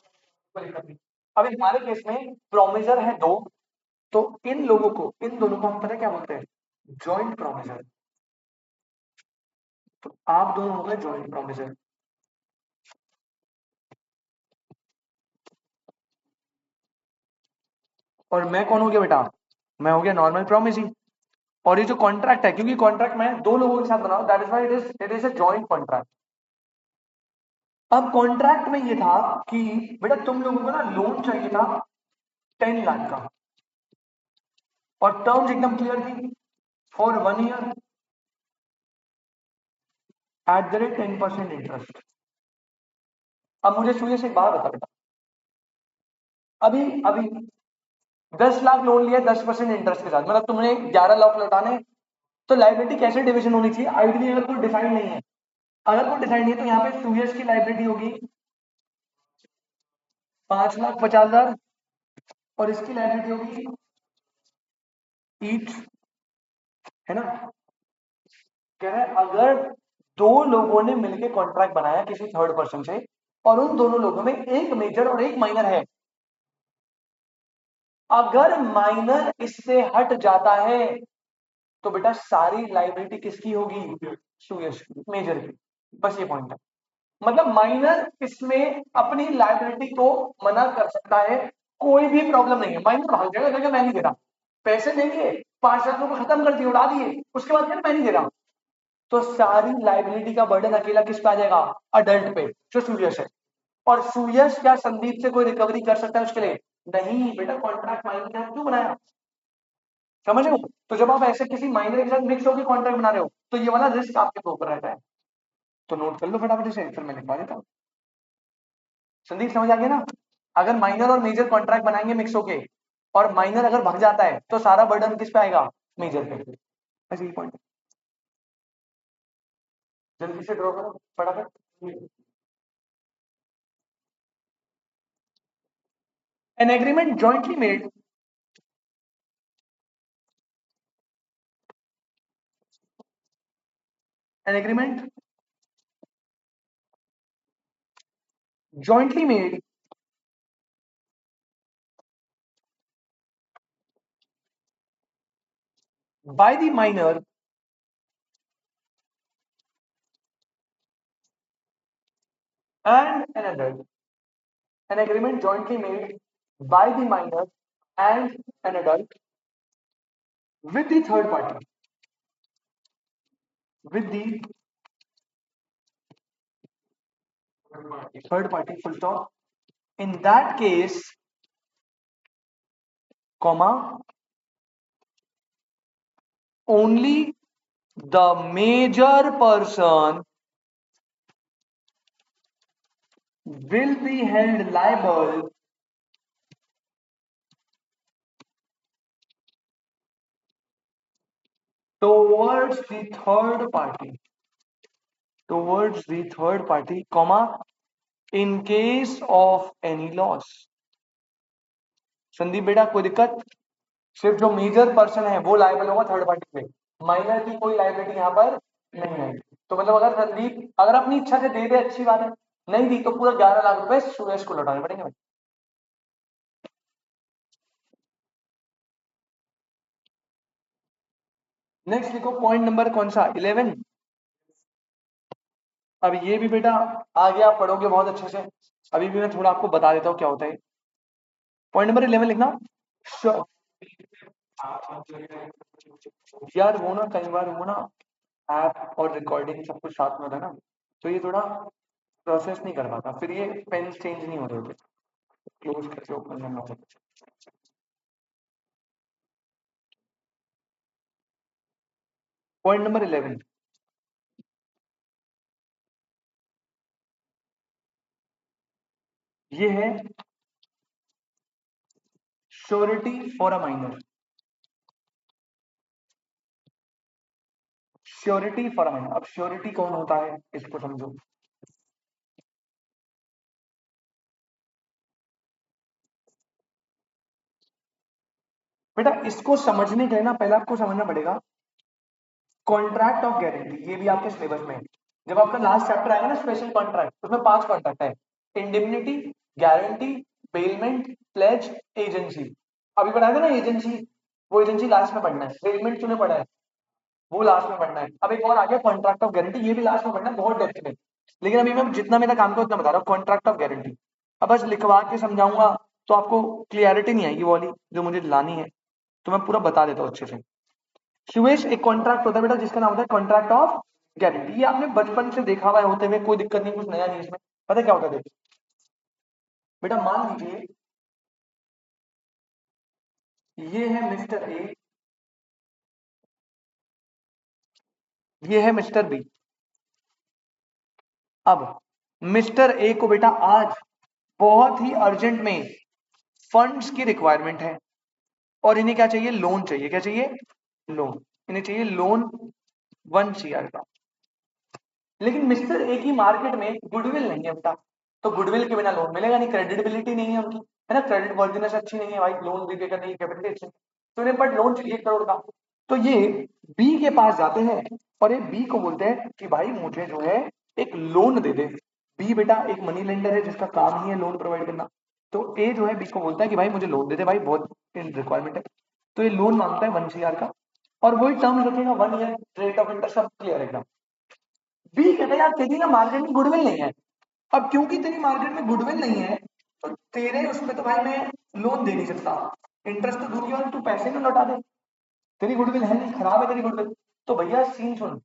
अब हमारे केस में प्रोमिसर है दो, तो इन लोगों को, इन दोनों को हम पता है क्या बोलते हैं, जॉइंट प्रोमिसर। तो आप दोनों हो गए जॉइंट प्रोमिसर। और मैं कौन हो गया बेटा, मैं हो गया नॉर्मल प्रॉमिसी। और ये जो कॉन्ट्रैक्ट है, क्योंकि कॉन्ट्रैक्ट मैं दो लोगों के साथ बना हूं, that is why it is a joint contract. अब कॉन्ट्रैक्ट में ये था कि बेटा तुम लोगों को ना लोन चाहिए था 10 लाख का, और टर्म्स एकदम क्लियर थी, for 1 year at the rate 10% interest. अब मुझे सूर्य से एक बात बता बेटा, अभी अभी 10 लाख लोन लिया 10% इंटरेस्ट के साथ, मतलब तुमने 11 लाख लौटाने, तो लाइबिलिटी कैसे डिवीजन होनी चाहिए आइडियली, अगर कोई डिसाइड नहीं है, अगर कोई डिसाइड नहीं है तो यहाँ पे 2 years की लाइबिलिटी होगी 5,50,000, और इसकी लाइबिलिटी होगी ईच, है ना। कह रहे हैं अगर दो लोगों ने मिलकर कॉन्ट्रैक्ट बनाया किसी थर्ड पर्सन से, और उन दोनों लोगों में एक मेजर और एक माइनर है, अगर माइनर इससे हट जाता है तो बेटा सारी लाइबिलिटी किसकी होगी, सुयश की, मेजर की। बस ये पॉइंट है, मतलब माइनर इसमें अपनी लाइबिलिटी को मना कर सकता है, कोई भी प्रॉब्लम नहीं है। माइनर भाग जाएगा, कहेगा मैं नहीं दे रहा, पैसे देंगे 5 लाख रुपए खत्म कर दिए, उड़ा दिए, उसके बाद कहना मैं नहीं दे रहा, तो सारी लाइबिलिटी का बर्डन अकेला किस पे आ जाएगा, अडल्ट पे, जो सूयश है। और सूयश क्या संदीप से कोई रिकवरी कर सकता है उसके लिए, नहीं बेटा, कॉन्ट्रैक्ट माइनर के साथ क्यों बनाया, समझ रहे हो। तो जब आप ऐसे किसी माइनर के साथ मिक्स होकर कॉन्ट्रैक्ट बना रहे हो, तो ये वाला रिस्क आपके ऊपर रहता है। तो नोट कर लो फटाफट से, फिर मैं लिखवा देता हूँ। संदीप समझ आ गया ना, अगर माइनर और मेजर कॉन्ट्रैक्ट बनाएंगे मिक्स होके, और माइनर अगर भाग जाता है तो सारा बर्डन किस पे आएगा, मेजर पे। बस यही पॉइंट, जल्दी से ड्रॉ करो फटाफट। An agreement jointly made, an agreement jointly made by the minor and an adult, an agreement jointly made by the minor and an adult with the third party, with the third party, full stop. In that case, comma, only the major person will be held liable towards the third party, comma, in case of any loss. Sandeep बेटा कोई दिक्कत, सिर्फ जो major person है वो liable होगा third party पे, minor की कोई लाइबिलिटी यहाँ पर नहीं है। तो मतलब अगर संदीप अगर अपनी इच्छा से दे दे अच्छी बात है, नहीं दी तो पूरा 11 लाख रुपए सुरेश को लौटाने पड़ेंगे भाई। नेक्स्ट लिखो पॉइंट नंबर कौन सा, 11। अब ये भी बेटा आगे आप पढ़ोगे बहुत अच्छे से, अभी भी मैं थोड़ा आपको बता देता हूँ क्या होता है। पॉइंट नंबर 11 लिखना। यार वो ना कई बार वो ना ऐप और रिकॉर्डिंग सब कुछ साथ में होता है ना, तो ये थोड़ा प्रोसेस नहीं कर पाता, फिर ये पेन चेंज नहीं हो रहे होते, क्लोज करके ओपन करना होता है। पॉइंट नंबर 11, ये है surety for a minor, surety for a minor. अब श्योरिटी कौन होता है इसको समझो। बेटा इसको समझने के लिए ना पहले आपको समझना पड़ेगा कॉन्ट्रैक्ट ऑफ गारंटी, ये भी आपके सिलेबस में है। जब आपका लास्ट चैप्टर आएगा ना स्पेशल कॉन्ट्रैक्ट, उसमें 5 कॉन्ट्रैक्ट है, इंडिमनिटी, गारंटी, बेलमेंट, प्लेज, एजेंसी। अभी पढ़ाया था ना एजेंसी, वो एजेंसी लास्ट में पढ़ना है। बेलमेंट तूने पढ़ा है, वो लास्ट में पढ़ना है। अब एक और आ गया कॉन्ट्रैक्ट ऑफ गारंटी, ये भी लास्ट में पढ़ना है बहुत डेप्थ में, लेकिन अभी मैं जितना मेरा काम का उतना बता रहा हूँ। कॉन्ट्रैक्ट ऑफ गारंटी अब बस लिखवा के समझाऊंगा, तो आपको क्लियरिटी नहीं आएगी वो वाली जो मुझे लानी है, तो मैं पूरा बता देता हूँ अच्छे से। सुवेश, एक कॉन्ट्रैक्ट होता है बेटा जिसका नाम होता है कॉन्ट्रैक्ट ऑफ गारंटी। ये आपने बचपन से देखा हुआ है होते हुए, कोई दिक्कत नहीं, कुछ नया नहीं इसमें। पता है क्या होता है? देखिए बेटा, मान लीजिए ये है मिस्टर ए, ये है मिस्टर बी। अब मिस्टर ए को बेटा आज बहुत ही अर्जेंट में फंड्स की रिक्वायरमेंट है, और इन्हें क्या चाहिए? लोन चाहिए। क्या चाहिए? लोन। इन्हें चाहिए लोन 1 CR का। लेकिन मिस्टर ए की मार्केट में गुडविल नहीं है बेटा, तो गुडविल के बिना लोन मिलेगा नहीं, क्रेडिटेबिलिटी नहीं है उनकी, है ना, क्रेडिट वर्दिनेस अच्छी नहीं है भाई, लोन दे करने की कैपेबिलिटी अच्छी, तो इन्हें बट लोन चाहिए 1 करोड़ का। तो ये बी के पास जाते हैं और ये बी को बोलते हैं कि भाई मुझे जो है एक लोन दे दे। बी बेटा एक मनी लेंडर है जिसका काम ही है लोन प्रोवाइड करना। तो ए जो है बी को बोलता है कि भाई मुझे लोन दे दे भाई, बहुत रिक्वायरमेंट है। तो ये लोन मांगता है 1 CR का, और वही टर्म्स रखेगा, 1 ईयर, रेट ऑफ इंटरेस्ट सब क्लियर एकदम। बी कहता है यार तेरी ना मार्केट में गुडविल नहीं है। अब क्योंकि तेरी मार्केट में गुडविल नहीं है, तो तेरे उसमें तो भाई मैं लोन दे नहीं सकता, इंटरेस्ट तो दूंगी और तू पैसे ना लौटा दे, तेरी गुडविल है नहीं, खराब है तेरी गुडविल। तो भैया सीन सुन,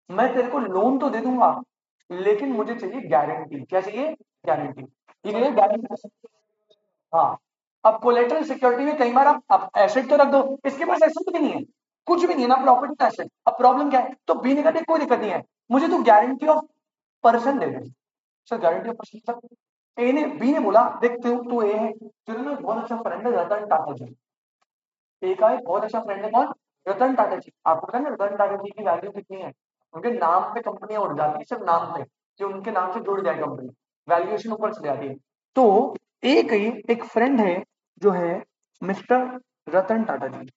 मैं तेरे को लोन तो दे दूंगा, लेकिन मुझे चाहिए गारंटी। क्या चाहिए? गारंटी। ये गारंटी। हाँ। अब कोलेटरल सिक्योरिटी में कई बार आप एसेट तो रख दो, इसके पास एसेट भी नहीं है, कुछ भी नहीं है ना, प्रॉपर्टी ना एसेट। अब प्रॉब्लम क्या है? तो बी ने कहा कोई दिक्कत नहीं है, मुझे तो गारंटी ऑफ पर्सन दे दे। Sir guarantee of person sir, A ने बी ने बोला देख तू ए है, तेरा ना बहुत अच्छा फ्रेंड है रतन टाटा जी। ए का एक बहुत अच्छा फ्रेंड है कौन? रतन टाटा जी। आपको पता है ना रतन टाटा जी की वैल्यू कितनी है? उनके नाम पे कंपनियां उड़ जाती है, सिर्फ नाम पे, कि उनके नाम से जुड़ जाए कंपनी, वैल्यूएशन ऊपर चली जाती है। तो एक फ्रेंड है जो है मिस्टर रतन टाटा जी।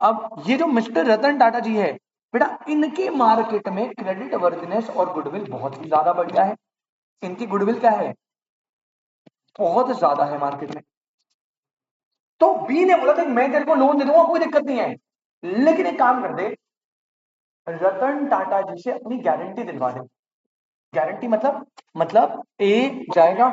अब ये जो मिस्टर रतन टाटा जी है बेटा, इनके मार्केट में क्रेडिट वर्दिनेस और गुडविल बहुत ही ज्यादा बढ़िया है। इनकी गुडविल क्या है? बहुत ज्यादा है मार्केट में। तो बी ने बोला था मैं तेरे को लोन दे दूंगा, कोई दिक्कत नहीं है, लेकिन एक काम कर दे, रतन टाटा जी से अपनी गारंटी दिलवा दे। गारंटी मतलब ए जाएगा,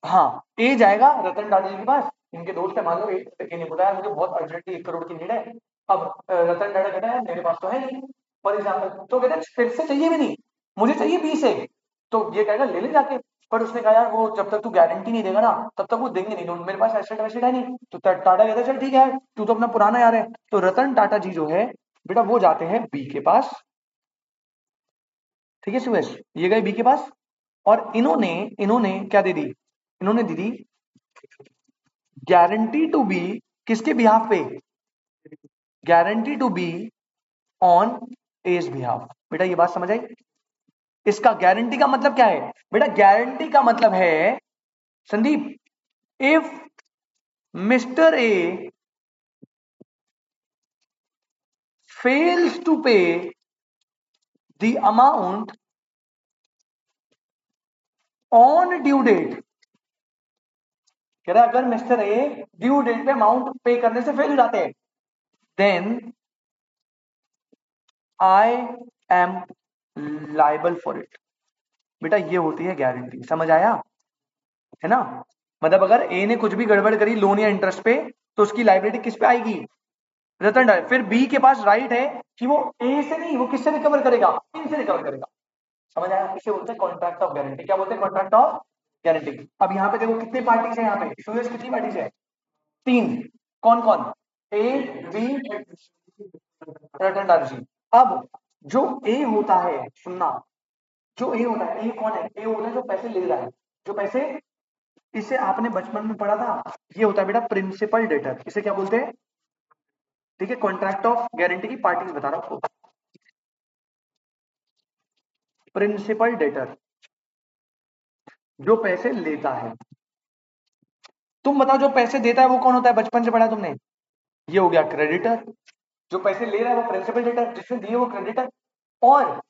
हाँ, ए जाएगा रतन टाटा जी के पास, इनके दोस्त है मान लो, ए ने बोला मुझे बहुत अर्जेंटली 1 करोड़ की नीड है। अब रतन टाटा कहता है मेरे पास तो है नहीं, फॉर एग्जाम्पल, तो कहते हैं फिर से चाहिए भी नहीं, मुझे चाहिए बी से। तो ये कहेगा ले ले जाके, पर उसने कहा यार वो जब तक तू गारंटी नहीं देगा ना तब तक वो देंगे नहीं लोन, मेरे पास एसेट वैसेट है नहीं। तो टाटा कहता है चल ठीक है, तू तो अपना पुराना यार है। तो रतन टाटा जी जो है बेटा वो जाते हैं बी के पास। ठीक है सुरेश, ये गए बी के पास, और इन्होंने इन्होंने क्या दे दी? इन्होंने दे दी गारंटी टू बी। किसके बिहाफ पे? Guarantee to be on as behalf. बेटा ये बात समझ आई? इसका गारंटी का मतलब क्या है बेटा? गारंटी का मतलब है Sandeep, if mister A fails to pay the amount on due date, कह रहा है अगर मिस्टर ए ड्यू डेट पे अमाउंट पे करने से फेल हो जाते हैं, then I am liable for it. बेटा ये होती है गारंटी, समझ आया? है ना? मतलब अगर ए ने कुछ भी गड़बड़ करी लोन या इंटरेस्ट पे, तो उसकी लाइबिलिटी किस पे आएगी? रतन टाटा। फिर बी के पास राइट है कि वो ए से नहीं, वो किससे रिकवर करेगा? इनसे रिकवर करेगा। समझ आया? इसे बोलते हैं कॉन्ट्रैक्ट ऑफ गारंटी। क्या बोलते हैं? Contract of guarantee. अब यहाँ पे देखो कितनी पार्टीज है, यहाँ पे सूरज कितनी पार्टीज है? 3। कौन कौन? ए, बी, रतन टाटा जी। अब जो ए होता है, सुनना, जो ए होता है, ए कौन है? ए होता है जो पैसे ले रहा है, जो पैसे, इसे आपने बचपन में पढ़ा था, ये होता है बेटा प्रिंसिपल डेटर। इसे क्या बोलते हैं? ठीक है, कॉन्ट्रैक्ट ऑफ गारंटी की पार्टीज बता रहा हूं आपको। प्रिंसिपल डेटर जो पैसे लेता है। तुम बताओ जो पैसे देता है वो कौन होता है? बचपन से पढ़ा तुमने। ये हो गया क्रेडिटर। जो पैसे ले रहा है वो प्रिंसिपल डेटर, जिसने दिए वो क्रेडिटर, और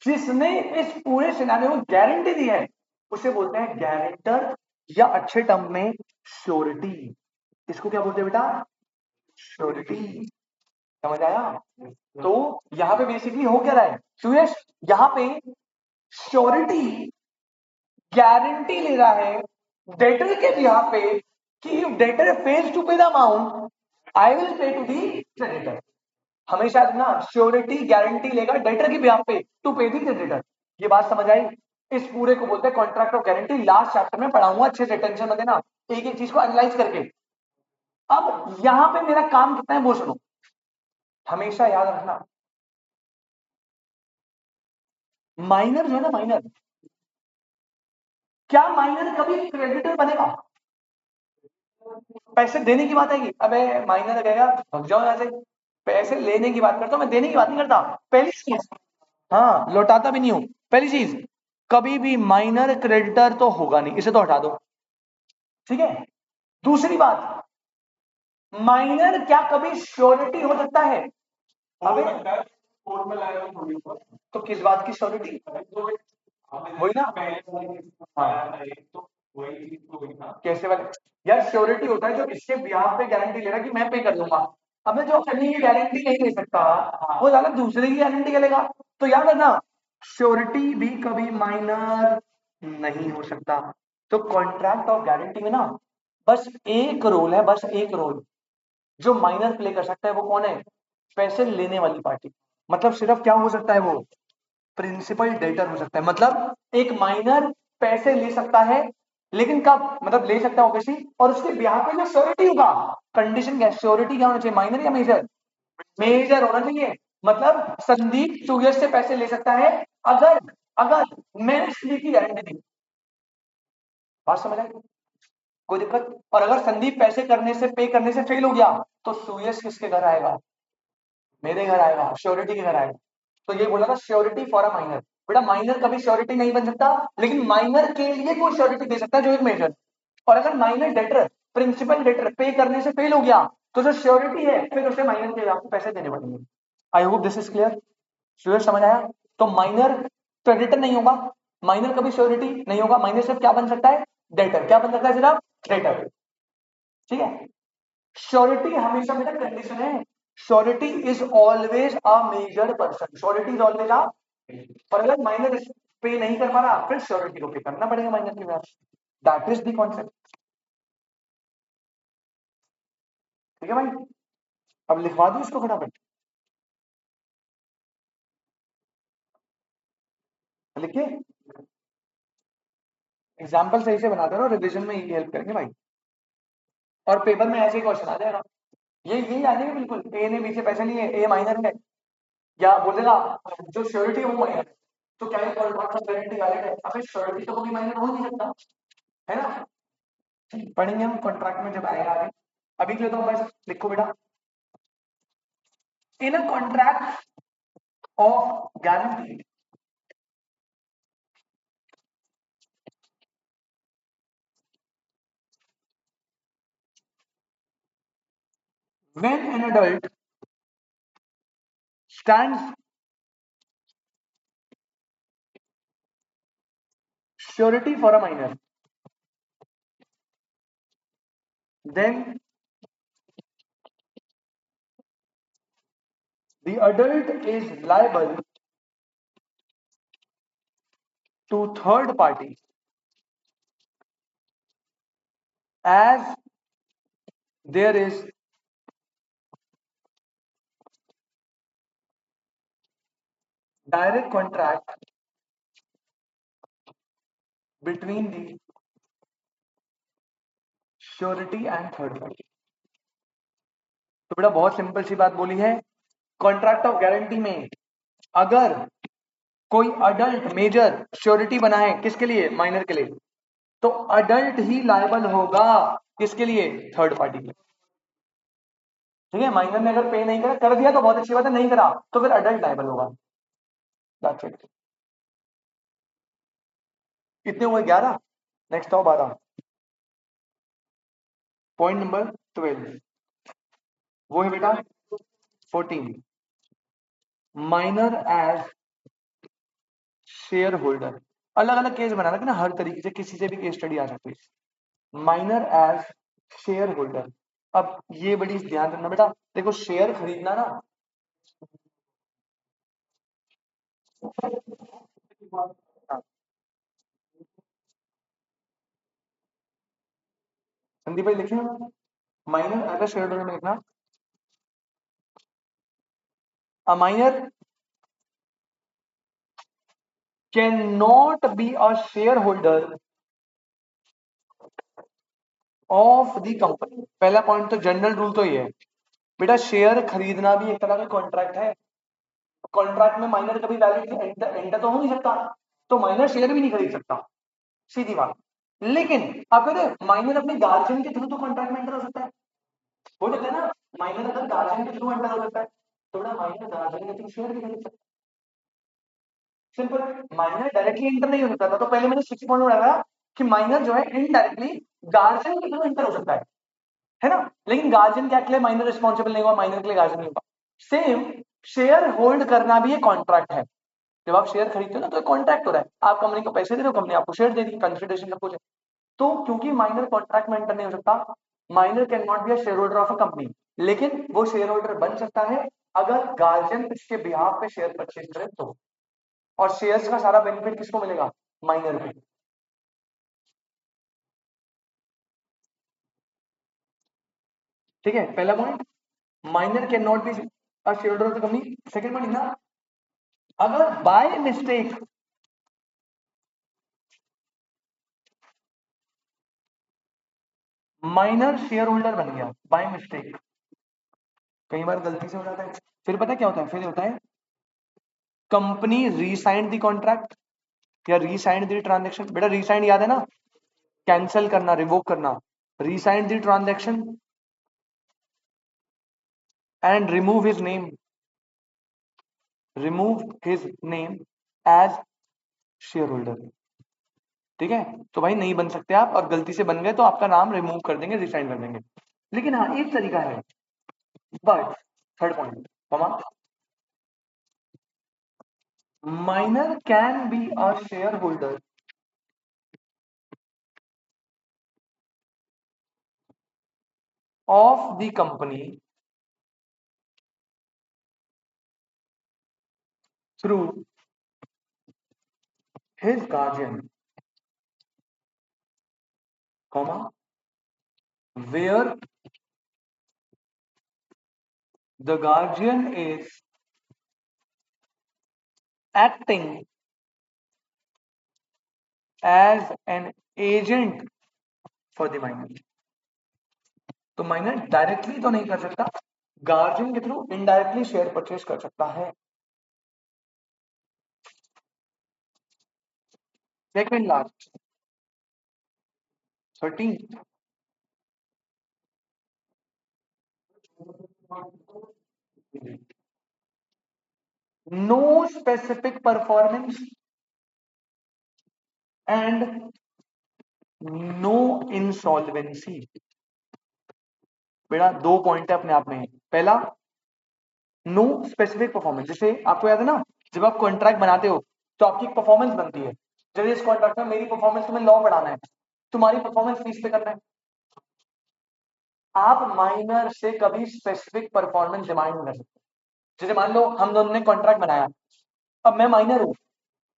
जिसने इस पूरे सिनारियो में गारंटी दी है उसे बोलते हैं गारंटर, या अच्छे टर्म में श्योरिटी। इसको क्या बोलते हैं बेटा? श्योरिटी। समझ आया? तो यहाँ पे बेसिकली हो क्या रहा है सुयश? यहाँ पे श्योरिटी गारंटी ले रहा है डेटर के बिहाफ पे कि if debtor fails to pay the amount I will pay to the creditor. हमेशा ना श्योरिटी गारंटी लेगा डेटर के बिहाफ पे टू पे दी क्रेडिटर। ये बात समझ आई? इस पूरे को बोलते हैं contract of guarantee. Last chapter में पढ़ाऊंगा, अच्छे से टेंशन मत लेना, एक एक चीज को एनालाइज करके। अब यहां पे मेरा काम कितना है वो सुनो, हमेशा याद रखना। माइनर जो है ना, माइनर, क्या माइनर कभी क्रेडिटर बनेगा? पैसे देने की बात आएगी, अबे माइनर कहेगा भग जाओ यहाँ से। पैसे लेने की बात करता हूं मैं, देने की बात नहीं करता। पहली चीज, हाँ लौटाता भी नहीं हूं। पहली चीज, कभी भी माइनर क्रेडिटर तो होगा नहीं, इसे तो हटा दो, ठीक है। दूसरी बात, माइनर क्या कभी श्योरिटी हो सकता है? अबे तो किस बात की श्योरिटी? वही ना, हाँ कैसे वाले? यार श्योरिटी होता है जो इसके बिहाफ पे गारंटी ले रहा है कि मैं पे कर दूंगा। अब मैं जो अपनी की गारंटी नहीं ले सकता, वो ज्यादा दूसरे की गारंटी का लेगा। तो याद है ना, श्योरिटी भी कभी माइनर नहीं हो सकता। तो कॉन्ट्रैक्ट ऑफ गारंटी में ना बस एक रोल है, बस एक रोल जो माइनर प्ले कर सकता है, वो कौन है? पैसे लेने वाली पार्टी। मतलब सिर्फ क्या हो सकता है वो? प्रिंसिपल डेटर हो सकता है। मतलब एक माइनर पैसे ले सकता है, लेकिन कब? मतलब ले सकता है ऑब्वियसली, और उसके ब्याह पे जो श्योरिटी होगा, कंडीशन क्या? श्योरिटी क्या होना चाहिए, माइनर या मेजर? मेजर होना चाहिए। मतलब संदीप सूर्य से पैसे ले सकता है अगर अगर मैंने संदीप की गारंटी दी। बात समझ आई? कोई दिक्कत? और अगर संदीप पैसे करने से, पे करने से फेल हो गया, तो सूयस किसके घर आएगा? मेरे घर आएगा, श्योरिटी के घर आएगा। तो ये बोला था श्योरिटी फॉर अ माइनर। बेटा माइनर कभी श्योरिटी नहीं बन सकता, लेकिन माइनर के लिए कोई श्योरिटी दे सकता है जो एक मेजर। और अगर माइनर डेटर, प्रिंसिपल डेटर पे करने से फेल हो गया, तो जो श्योरिटी है फिर उसे माइनर के आपको पैसे देने पड़ेंगे। I hope this is clear. Sure, समझ आया? तो माइनर क्रेडिटर नहीं होगा, माइनर कभी श्योरिटी नहीं होगा। माइनर सिर्फ क्या बन सकता है? डेटर। क्या बन सकता है सिर्फ? डेटर, ठीक है। श्योरिटी हमेशा बेटा कंडीशन है। Surety is always a major person, surety is always a. और अगर माइनर पे नहीं कर पा रहा, फिर श्योरिटी को पे करना पड़ेगा माइनर के बाद। दैट इज द कॉन्सेप्ट, ठीक है भाई। अब लिखवा दो इसको फटाफट, लिखिए। एग्जाम्पल सही से बनाते रहो, रिविजन में ये हेल्प करेंगे भाई। और पेपर में ऐसे ही क्वेश्चन आ जाएगा, ये आ जाएगा बिल्कुल। ए ने बी से पैसे लिए, ए माइनर है, या बोलेगा जो श्योरिटी है वो माइनर है, तो क्या कॉन्ट्रैक्ट ऑफ गारंटी वैलिड है? अबे श्योरिटी तो कभी माइनर हो नहीं सकता, है ना। पढ़ेंगे हम कॉन्ट्रैक्ट में जब आएगा आगे। अभी के लिए तो बस लिखो बेटा, in a contract of guarantee when an adult stands surety for a minor, then the adult is liable to third party as there is direct contract between the surety and third party। तो बेटा बहुत simple सी बात बोली है, contract of guarantee में अगर कोई adult major surety बना है, किसके लिए? माइनर के लिए, तो अडल्ट ही लायबल होगा, किसके लिए? थर्ड पार्टी के लिए, ठीक है। माइनर ने अगर पे नहीं करा, कर दिया तो बहुत अच्छी बात है, नहीं करा तो फिर अडल्ट लायबल होगा। That's it. कितने हुए? 11। नेक्स्ट आओ 12। पॉइंट नंबर 12 वो है बेटा 14, माइनर एज शेयर होल्डर। अलग अलग केस बना रखना, हर तरीके से किसी से भी केस स्टडी आ सकती है। Minor as shareholder. अब ये बड़ी ध्यान रखना बेटा, देखो शेयर खरीदना ना, संदीप भाई लिखे माइनर, अगर शेयर होल्डर में लिखना अ minor can not be a shareholder of the company. पहला पॉइंट तो जनरल रूल तो ये है बेटा, शेयर खरीदना भी एक तरह का कॉन्ट्रैक्ट है। कॉन्ट्रैक्ट में माइनर कभी वैलिड एंटर तो हो नहीं सकता, तो माइनर शेयर भी नहीं खरीद सकता, सीधी बात। लेकिन अगर माइनर अपने गार्जियन के थ्रू तो कॉन्ट्रैक्ट में एंटर हो सकता है, हो जाता है ना। माइनर अगर गार्जियन के थ्रू एंटर हो सकता है तो बेटा माइनर गार्जियन के थ्रू शेयर भी खरीद सकता है। सिंपल। माइनर डायरेक्टली एंटर नहीं हो सकता था, तो पहले मैंने 6 पॉइंट लगाया कि माइनर जो है इनडायरेक्टली गार्जियन के थ्रू एंटर हो सकता है ना। लेकिन गार्जियन क्या के लिए माइनर रिस्पॉन्सिबल नहीं हुआ, माइनर के लिए गार्जियन नहीं हुआ। सेम शेयर होल्ड करना भी एक कॉन्ट्रैक्ट है। जब आप शेयर खरीदते हो ना तो कॉन्ट्रैक्ट हो रहा है, आप कंपनी को पैसे दे रहे हो, कंपनी आपको शेयर दे रही है, कंसिडरेशन सब कुछ है। तो क्योंकि माइनर कॉन्ट्रैक्ट में एंटर नहीं हो सकता, minor can not be a shareholder of a company, लेकिन वो शेयर होल्डर बन सकता है अगर गार्जियन उसके बिहाफ पे शेयर परचेज करे तो। और शेयर्स का सारा बेनिफिट किसको मिलेगा, माइनर को। ठीक है, पहला point minor can not be a shareholder of the company. Second point ना, अगर by mistake minor share holder बन गया, बाय मिस्टेक, कई बार गलती से हो जाता है, फिर पता क्या होता है, फिर होता है कंपनी रीसाइंड द कॉन्ट्रैक्ट या रीसाइंड द ट्रांजैक्शन। बेटा रीसाइंड याद है ना, कैंसिल करना, रिवोक करना। Rescind the transaction and remove his name as shareholder. ठीक है, तो भाई नहीं बन सकते आप, और गलती से बन गए तो आपका नाम रिमूव कर देंगे, रिसाइन कर देंगे। लेकिन हाँ एक तरीका है, but third point comma, minor can be a shareholder of the company through his guardian, comma, where the guardian is acting as an agent for the minor। तो माइनर डायरेक्टली तो नहीं कर सकता, गार्जियन के through indirectly share purchase कर सकता है। Second last 13, no specific performance and no insolvency. बेटा दो पॉइंट है अपने आप में। पहला, नो स्पेसिफिक परफॉर्मेंस, जैसे आपको याद है ना, जब आप कॉन्ट्रैक्ट बनाते हो तो आपकी परफॉर्मेंस बनती है। जब इस कॉन्ट्रैक्ट में मेरी परफॉर्मेंस, तुम्हें लॉ पढ़ाना है, तुम्हारी परफॉर्मेंस फीस पे करना है। आप माइनर से कभी स्पेसिफिक परफॉर्मेंस डिमांड नहीं कर सकते। जैसे मान लो हम दोनों ने कॉन्ट्रैक्ट बनाया, अब मैं माइनर हूं,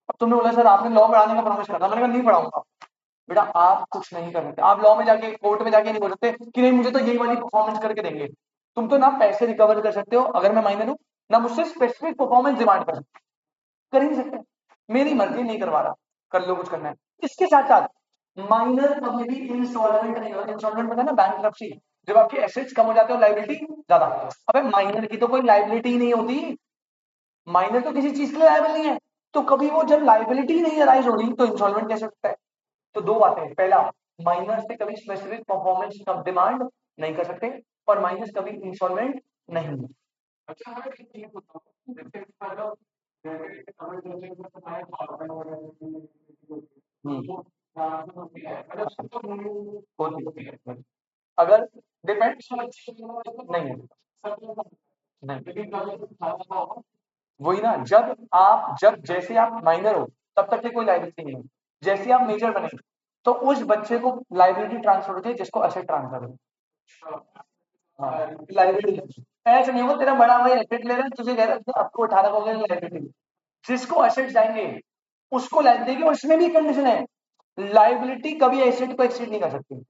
अब तुमने बोला सर आपने लॉ पढ़ाने का प्रॉमिस करना, मैंने कहा नहीं पढ़ाऊंगा। बेटा आप कुछ नहीं कर सकते, आप लॉ में जाके कोर्ट में जाके नहीं बोल सकते कि नहीं मुझे तो यही वाली परफॉर्मेंस करके देंगे। तुम तो ना पैसे रिकवर कर सकते हो अगर मैं माइनर हूं, ना मुझसे स्पेसिफिक परफॉर्मेंस डिमांड कर सकते, कर ही नहीं सकते। मेरी मर्जी, नहीं करवा रहा, कर लो कुछ करना है। इसके साथ साथ माइनर कभी भी इंसॉल्वेंट नहीं होगा। इंसॉल्वेंट पता है ना, बैंकरप्सी, जब आपके एसेट्स कम हो जाते हो, लायबिलिटी ज्यादा। अबे माइनर की तो कोई लायबिलिटी ही नहीं होती, माइनर तो किसी चीज के लिए लायबल नहीं है, तो कभी वो जब लायबिलिटी नहीं अराइज हो रही तो इंसॉल्वेंट कैसे सकता है। तो दो बातें हैं, पहला माइनर से कभी स्पेसिफिक परफॉर्मेंस का डिमांड नहीं कर सकते, और माइनस कभी इंसॉल्वेंट नहीं है। अच्छा अगर डिपेंड नहीं है, नहीं, वही ना, जब जैसे आप माइनर हो तब तक के कोई लाइबिलिटी नहीं है, जैसे आप मेजर बने तो उस बच्चे को लाइबिलिटी ट्रांसफर होती है जिसको एसेट ट्रांसफर हो। हाँ, लाइबिलिटी ऐसा नहीं होगा तेरा बड़ा भाई एसेट ले रहा है, तुझे कह रहा है आपको 18 हो गया लाइबिलिटी, जिसको एसेट जाएंगे उसको लाइबिलिटी, उसमें भी कंडीशन है, लाइबिलिटी कभी एसेट को एक्सीड नहीं कर सकती।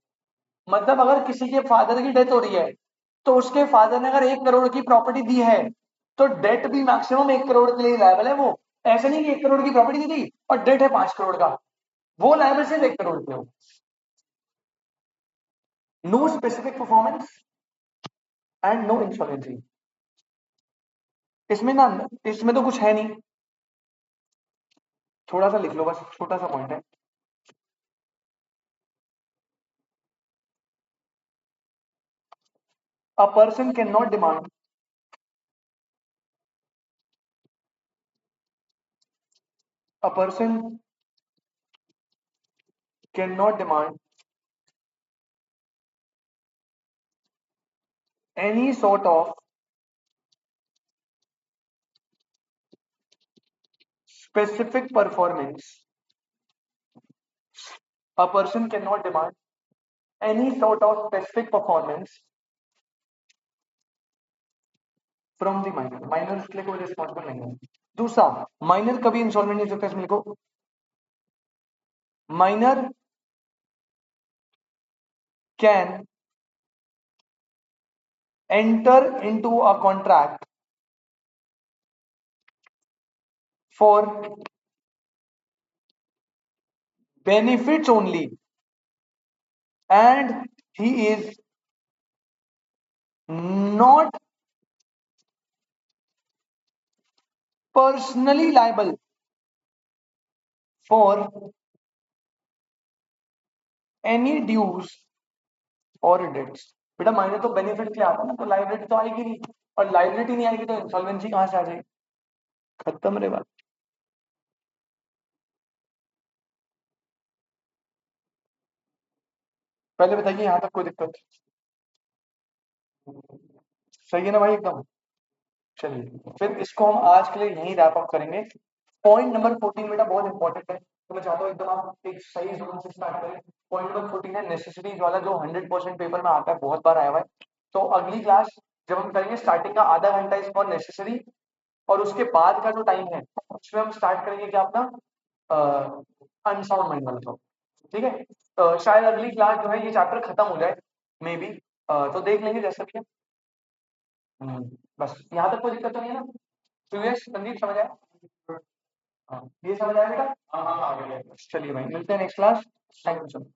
मतलब अगर किसी के फादर की डेथ हो रही है तो उसके फादर ने अगर 1 करोड़ की प्रॉपर्टी दी है तो डेट भी मैक्सिमम 1 करोड़ के लिए लायबल है वो। ऐसे नहीं कि 1 करोड़ की प्रॉपर्टी दी थी और डेट है 5 करोड़ का, वो लायबल सिर्फ 1 करोड़ के हो। No specific performance and no insolvency. इसमें ना, इसमें तो कुछ है नहीं, थोड़ा सा लिख लो बस, छोटा सा पॉइंट है। अ person can not demand a person cannot demand any sort of specific performance. A person cannot demand any sort of specific performance from the minor. Minor इसके लिए कोई रिस्पॉन्सिबल नहीं है। दूसरा, माइनर कभी इंस्टॉलमेंट नहीं सकता, इसमें लिखो minor can enter into a contract for benefits only and he is not personally liable for any dues और डेट्स। बेटा माइनर तो बेनिफिट के लिए आता है ना, तो लाइबिलिटी तो आएगी नहीं, और लाइबिलिटी नहीं आएगी तो इंसॉल्वेंसी कहां से आ जाएगी? खत्म रे बात। पहले बताइए यहां तक कोई दिक्कत? सही है ना भाई एकदम? चलिए फिर इसको हम आज के लिए यहीं रैप अप करेंगे। पॉइंट नंबर 14 बेटा बहुत इंपॉर्टेंट है, तो मैं चाहता हूँ एकदम आप एक सही जोन से स्टार्ट करें। पॉइंट नंबर 14 है नेसेसिटीज वाला, जो 100% पेपर में आता है, बहुत बार आया हुआ है। तो अगली क्लास जब हम करेंगे, स्टार्टिंग का आधा घंटा इज फॉर नेसेसरी, और उसके बाद का जो टाइम है उसमें हम स्टार्ट करेंगे क्या अपना अनसाउंड माइंड वाला टॉपिक। ठीक है, शायद अगली क्लास जो है ये चैप्टर खत्म हो जाए मे बी, तो देख लेंगे जैसा भी है। बस यहाँ तक कोई दिक्कत तो नहीं है ना? सुयश संदीप समझ आया? हाँ, ये समझ आया बेटा? हाँ हाँ, आ गया। चलिए भाई, मिलते हैं next class. Thank you so much.